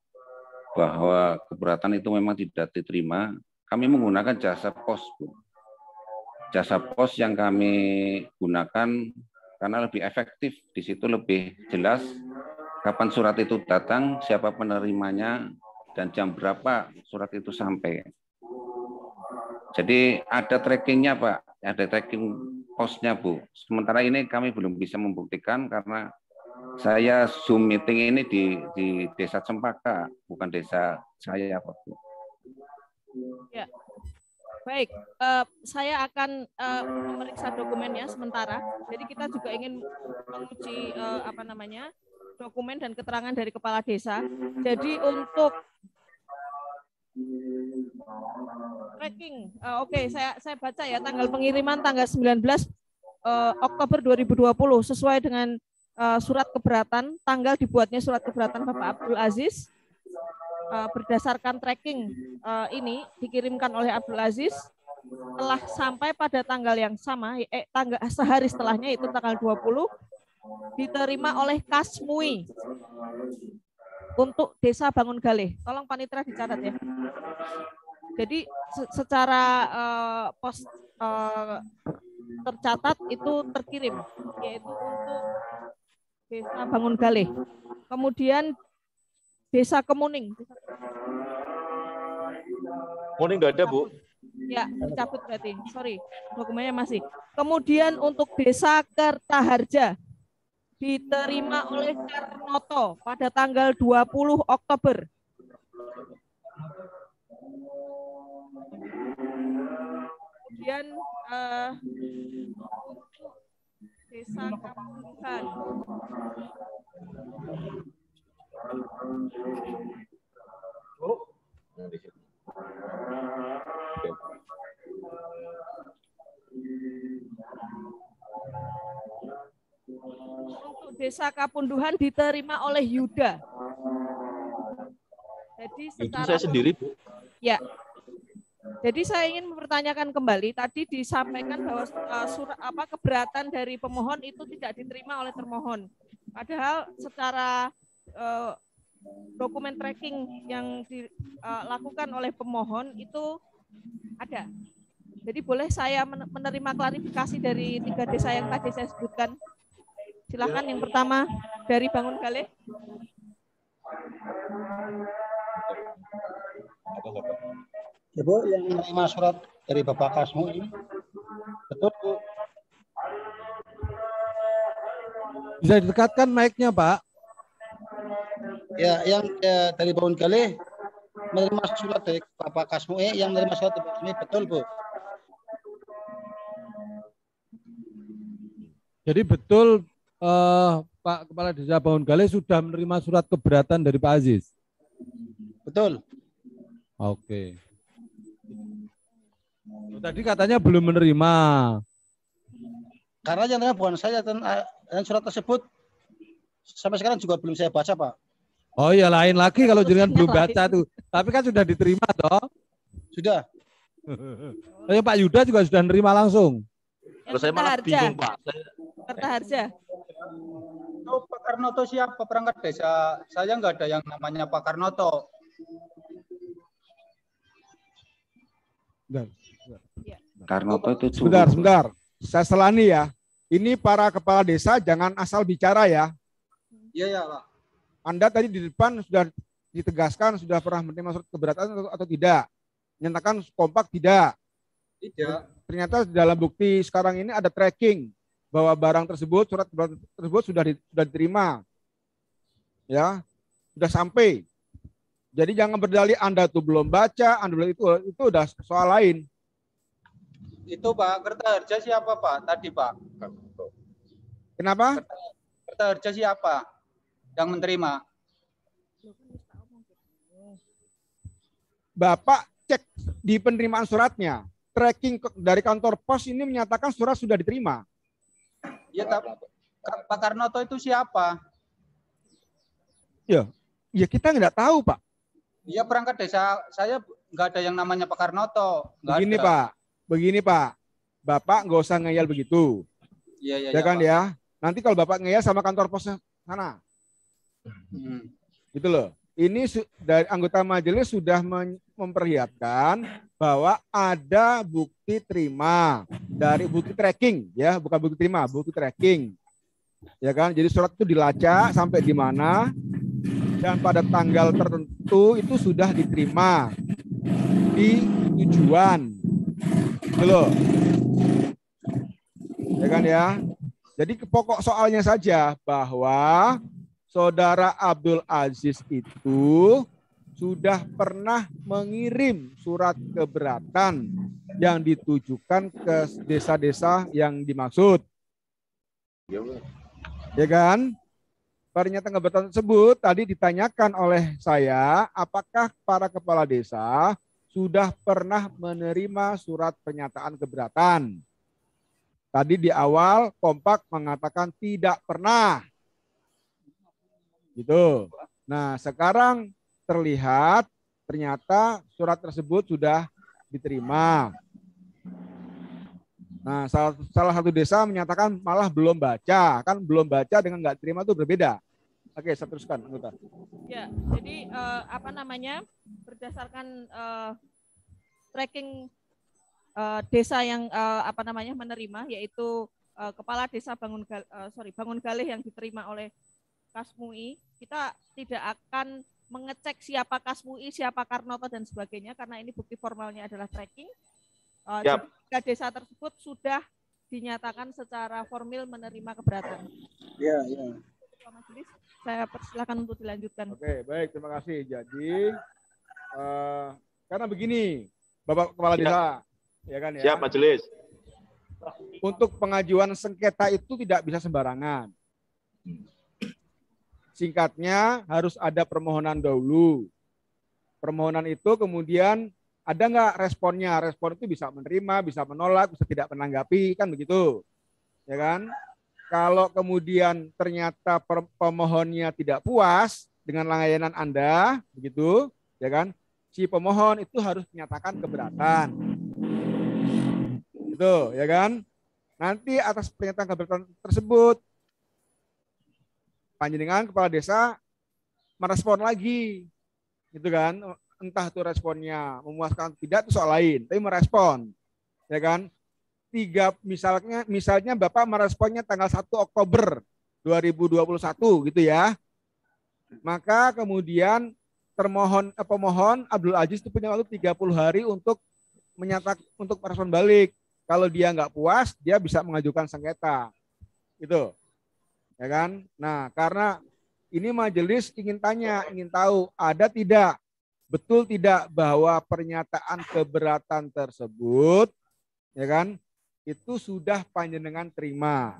Speaker 5: bahwa keberatan itu memang tidak diterima. Kami menggunakan jasa pos, Bu. Jasa pos yang kami gunakan karena lebih efektif, di situ lebih jelas kapan surat itu datang, siapa penerimanya, dan jam berapa surat itu sampai. Jadi ada trackingnya, Pak, ada tracking posnya, Bu. Sementara ini kami belum bisa membuktikan karena saya Zoom meeting ini di Desa Cempaka, bukan desa saya, Pak, Bu.
Speaker 11: Ya. Baik, saya akan memeriksa dokumennya sementara. Jadi kita juga ingin menguji dokumen dan keterangan dari kepala desa. Jadi untuk tracking, oke, saya baca ya, tanggal pengiriman tanggal 19 Oktober 2020 sesuai dengan surat keberatan, tanggal dibuatnya surat keberatan Bapak Abdul Aziz. Berdasarkan tracking ini dikirimkan oleh Abdul Aziz, telah sampai pada tanggal yang sama, tanggal sehari setelahnya, itu tanggal 20, diterima oleh Kasmui untuk Desa Bangun Galih. Tolong Panitera dicatat ya. Jadi secara pos tercatat itu terkirim, yaitu untuk Desa Bangun Galih. Kemudian Desa Kemuning.
Speaker 4: Kemuning nggak ada, Bu.
Speaker 11: Ya, dicabut berarti. Sorry, dokumennya masih. Kemudian untuk Desa Kertaharja diterima oleh Karnoto pada tanggal 20 Oktober. Kemudian Desa Kapunduhan. Untuk Desa Kapunduhan diterima oleh Yuda. Jadi secara
Speaker 4: saya sendiri, Bu.
Speaker 11: Ya. Jadi saya ingin mempertanyakan kembali, tadi disampaikan bahwa keberatan dari pemohon itu tidak diterima oleh termohon. Padahal secara dokumen tracking yang dilakukan oleh pemohon itu ada. Jadi boleh saya menerima klarifikasi dari 3 desa yang tadi saya sebutkan. Silakan yang pertama dari Bangun Galih.
Speaker 8: Ya Bu, yang menerima surat dari Bapak Kasmu ini, betul Bu?
Speaker 10: Bisa didekatkan mic-nya, Pak.
Speaker 8: Ya, yang dari Bangun Galih menerima surat dari Bapak Kasmu yang menerima surat dari Bapak Kasmu, betul Bu?
Speaker 10: Jadi betul Pak Kepala Desa Bangun Galih sudah menerima surat keberatan dari Pak Aziz?
Speaker 8: Betul.
Speaker 10: Oke. Tadi katanya belum menerima.
Speaker 8: Karena yang terima bukan saya, dan surat tersebut sampai sekarang juga belum saya baca, Pak.
Speaker 10: Oh ya, lain lagi kalau jenengan belum baca tuh. Tapi kan sudah diterima toh?
Speaker 8: Sudah.
Speaker 10: Pak Yuda juga sudah menerima langsung.
Speaker 4: Kalau saya malah bingung, Pak.
Speaker 11: Kertaharja.
Speaker 6: Oh, Pak Karnoto siapa perangkat desa? Saya nggak ada yang namanya Pak Karnoto.
Speaker 5: Karnoto itu
Speaker 2: sebentar. Saya selani ya. Ini para kepala desa jangan asal bicara ya.
Speaker 6: Iya ya Pak.
Speaker 2: Anda tadi di depan sudah ditegaskan sudah pernah menerima surat keberatan atau tidak. Nyatakan kompak tidak.
Speaker 6: Tidak.
Speaker 2: Ternyata dalam bukti sekarang ini ada tracking bahwa barang tersebut, surat keberatan tersebut sudah diterima. Ya, sudah sampai. Jadi jangan berdalih Anda tuh belum baca, Anda belum itu udah soal lain.
Speaker 6: Itu Pak, Kertaharja siapa Pak? Tadi Pak.
Speaker 2: Kenapa?
Speaker 6: Kertaharja siapa yang menerima?
Speaker 2: Bapak cek di penerimaan suratnya. Tracking dari kantor pos ini menyatakan surat sudah diterima.
Speaker 6: Ya, Pak Karnoto itu siapa?
Speaker 2: Ya kita nggak tahu Pak.
Speaker 6: Iya perangkat desa saya nggak ada yang namanya Pak Karnoto.
Speaker 2: Begini Pak, Bapak nggak usah ngeyel begitu.
Speaker 6: Iya
Speaker 2: Ya kan
Speaker 6: Pak.
Speaker 2: ya. Nanti kalau Bapak ngeyel sama kantor pos sana. Gitu loh. Ini dari anggota majelis sudah memperlihatkan bahwa ada bukti terima dari bukti tracking ya, bukan bukti terima, bukti tracking. Ya kan? Jadi surat itu dilacak sampai di mana dan pada tanggal tertentu itu sudah diterima di tujuan. Gitu loh. Ya kan ya? Jadi pokok soalnya saja bahwa Saudara Abdul Aziz itu sudah pernah mengirim surat keberatan yang ditujukan ke desa-desa yang dimaksud. Ya kan? Pernyataan keberatan tersebut tadi ditanyakan oleh saya, apakah para kepala desa sudah pernah menerima surat pernyataan keberatan? Tadi di awal kompak mengatakan tidak pernah. Gitu. Nah, sekarang terlihat ternyata surat tersebut sudah diterima. Nah, salah satu desa menyatakan malah belum baca. Kan belum baca dengan nggak terima itu berbeda. Oke, saya teruskan, anggota.
Speaker 11: Ya, jadi berdasarkan tracking desa yang menerima, yaitu kepala desa Bangun Galih yang diterima oleh Kasmui, kita tidak akan mengecek siapa Kasmui, siapa Karnoto dan sebagainya karena ini bukti formalnya adalah tracking. Jika desa tersebut sudah dinyatakan secara formal menerima keberatan.
Speaker 8: Ya.
Speaker 11: Pak Majelis, saya persilakan untuk dilanjutkan.
Speaker 2: Oke, baik, terima kasih. Jadi karena begini, Bapak Kepala Desa, ya kan ya.
Speaker 4: Siap, Majelis.
Speaker 2: Untuk pengajuan sengketa itu tidak bisa sembarangan. Singkatnya harus ada permohonan dahulu. Permohonan itu kemudian ada nggak responnya? Respon itu bisa menerima, bisa menolak, bisa tidak menanggapi, kan begitu, ya kan? Kalau kemudian ternyata pemohonnya tidak puas dengan layanan Anda, begitu, ya kan? Si pemohon itu harus menyatakan keberatan, itu, ya kan? Nanti atas pernyataan keberatan tersebut, panjenengan kepala desa merespon lagi, gitu kan? Entah itu responnya memuaskan tidak itu soal lain, tapi merespon, ya kan? Misalnya Bapak meresponnya tanggal 1 Oktober 2021 gitu ya. Maka kemudian pemohon Abdul Aziz itu punya waktu 30 hari untuk menyatakan untuk merespon balik. Kalau dia nggak puas, dia bisa mengajukan sengketa. Gitu. Ya kan? Nah, karena ini majelis ingin tahu ada tidak, betul tidak bahwa pernyataan keberatan tersebut, ya kan, itu sudah panjenengan terima.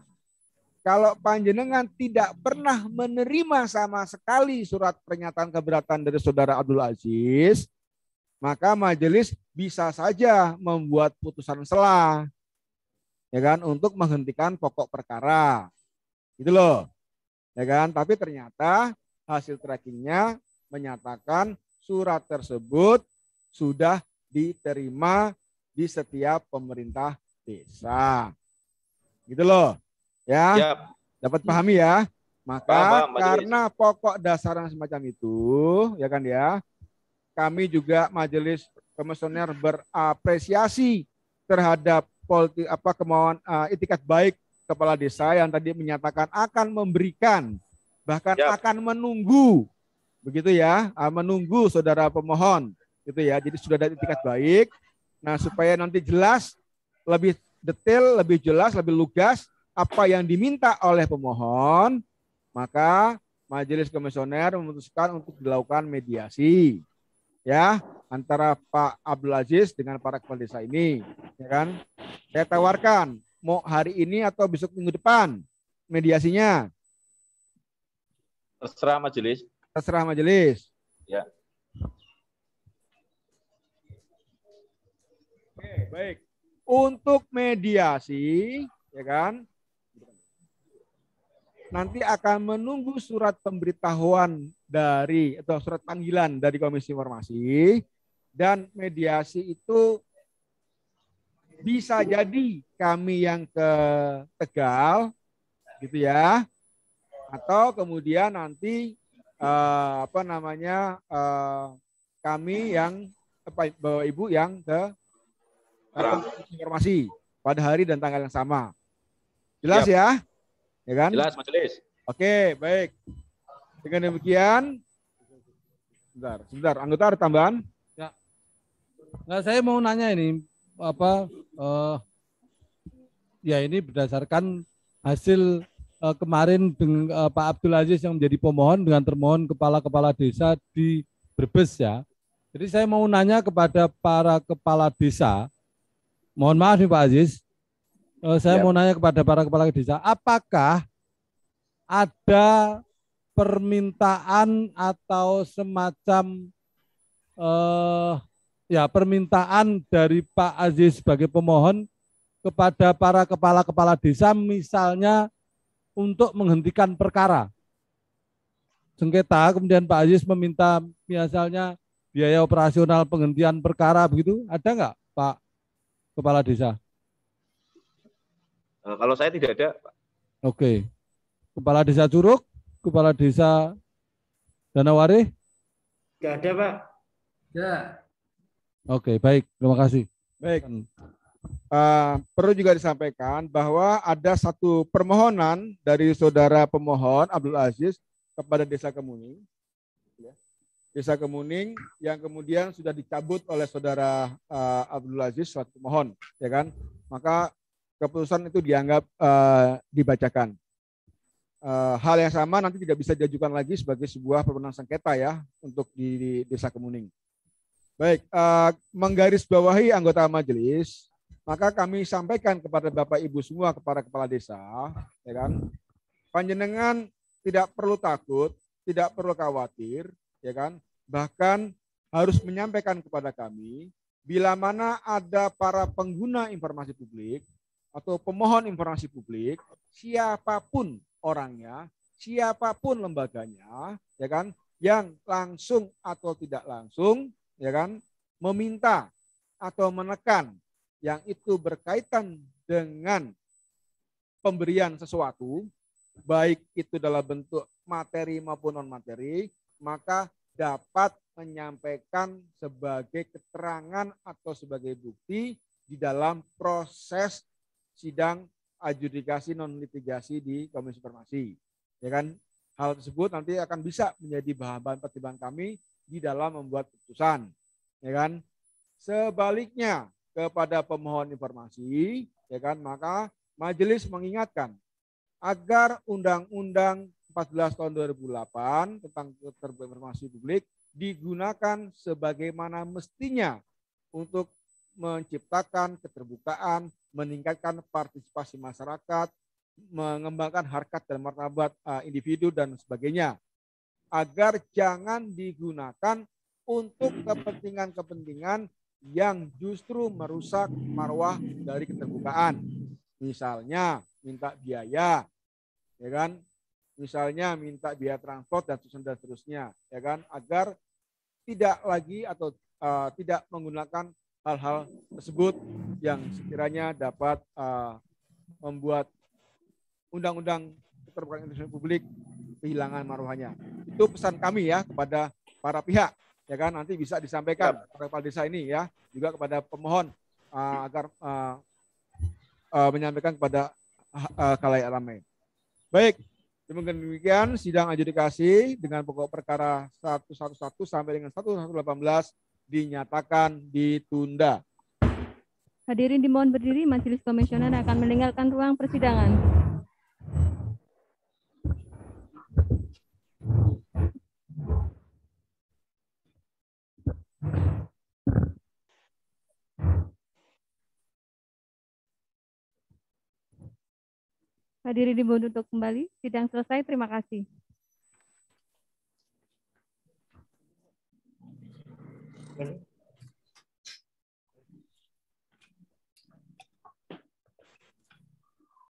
Speaker 2: Kalau panjenengan tidak pernah menerima sama sekali surat pernyataan keberatan dari saudara Abdul Aziz, maka majelis bisa saja membuat putusan sela, ya kan, untuk menghentikan pokok perkara. Gitu loh. Ya kan? Tapi ternyata hasil trackingnya menyatakan surat tersebut sudah diterima di setiap pemerintah desa. Gitu loh. Ya. Siap. Dapat pahami ya? Maka karena pokok dasar semacam itu, ya kan ya, kami juga majelis komisioner berapresiasi terhadap kemauan itikat baik kepala desa yang tadi menyatakan akan memberikan, bahkan akan menunggu, begitu ya, menunggu saudara pemohon, gitu ya. Jadi sudah ada itikat baik. Nah, supaya nanti jelas, lebih detail, lebih jelas, lebih lugas apa yang diminta oleh pemohon, maka majelis komisioner memutuskan untuk dilakukan mediasi, ya, antara Pak Abdul Aziz dengan para kepala desa ini, ya kan? Saya tawarkan mau hari ini atau besok minggu depan mediasinya.
Speaker 4: Terserah majelis.
Speaker 2: Terserah majelis.
Speaker 4: Ya.
Speaker 2: Oke, baik. Untuk mediasi, ya kan, nanti akan menunggu surat pemberitahuan dari atau surat panggilan dari Komisi Informasi, dan mediasi itu bisa jadi kami yang ke Tegal, gitu ya, atau kemudian nanti kami yang Bapak Ibu yang ke Informasi pada hari dan tanggal yang sama. Jelas ya? Ya kan?
Speaker 4: Jelas, majelis.
Speaker 2: Oke, baik. Dengan demikian, sebentar, anggota ada tambahan?
Speaker 10: Ya. Nah, saya mau nanya ini ya ini berdasarkan hasil kemarin dengan Pak Abdul Aziz yang menjadi pemohon dengan termohon kepala-kepala desa di Brebes ya. Jadi saya mau nanya kepada para kepala desa, mohon maaf nih Pak Aziz, saya mau nanya kepada para kepala desa, apakah ada permintaan atau semacam permintaan dari Pak Aziz sebagai pemohon kepada para kepala-kepala desa, misalnya untuk menghentikan perkara sengketa, kemudian Pak Aziz meminta misalnya biaya operasional penghentian perkara, begitu, ada nggak Pak Kepala Desa?
Speaker 4: Kalau saya tidak ada, Pak.
Speaker 10: Oke. Kepala Desa Curug, Kepala Desa Danawari?
Speaker 9: Tidak ada, Pak.
Speaker 7: Ya.
Speaker 10: Oke, baik. Terima kasih.
Speaker 2: Baik. Perlu juga disampaikan bahwa ada satu permohonan dari saudara pemohon Abdul Aziz kepada Desa Kemuning. Desa Kemuning yang kemudian sudah dicabut oleh saudara Abdul Aziz selaku pemohon, ya kan? Maka keputusan itu dianggap dibacakan. Hal yang sama nanti tidak bisa diajukan lagi sebagai sebuah permohonan sengketa ya untuk di Desa Kemuning. Baik, menggarisbawahi anggota majelis maka kami sampaikan kepada Bapak Ibu semua, kepada kepala desa, ya kan, panjenengan tidak perlu takut, tidak perlu khawatir, ya kan, bahkan harus menyampaikan kepada kami bila mana ada para pengguna informasi publik atau pemohon informasi publik, siapapun orangnya, siapapun lembaganya, ya kan, yang langsung atau tidak langsung, ya kan, meminta atau menekan yang itu berkaitan dengan pemberian sesuatu, baik itu dalam bentuk materi maupun non-materi, maka dapat menyampaikan sebagai keterangan atau sebagai bukti di dalam proses sidang adjudikasi non-litigasi di Komisi Informasi. Ya kan, hal tersebut nanti akan bisa menjadi bahan pertimbangan kami di dalam membuat putusan. Ya kan, sebaliknya kepada pemohon informasi, ya kan, maka majelis mengingatkan agar Undang-Undang 14 tahun 2008 tentang keterbukaan informasi publik digunakan sebagaimana mestinya untuk menciptakan keterbukaan, meningkatkan partisipasi masyarakat, mengembangkan harkat dan martabat individu dan sebagainya, agar jangan digunakan untuk kepentingan-kepentingan yang justru merusak marwah dari keterbukaan. Misalnya minta biaya, ya kan? Misalnya minta biaya transport dan seterusnya, ya kan? Agar tidak lagi atau tidak menggunakan hal-hal tersebut yang sekiranya dapat membuat undang-undang keterbukaan informasi publik kehilangan marwahnya. Itu pesan kami ya kepada para pihak. Ya kan, nanti bisa disampaikan kepada kepala desa ini ya, juga kepada pemohon agar menyampaikan kepada khalayak ramai. Baik, demikian sidang adjudikasi dengan pokok perkara 111 sampai dengan 1118 dinyatakan ditunda.
Speaker 1: Hadirin dimohon berdiri, majelis komisioner akan meninggalkan ruang persidangan. Hadirin dimohon untuk kembali. Sidang selesai. Terima kasih.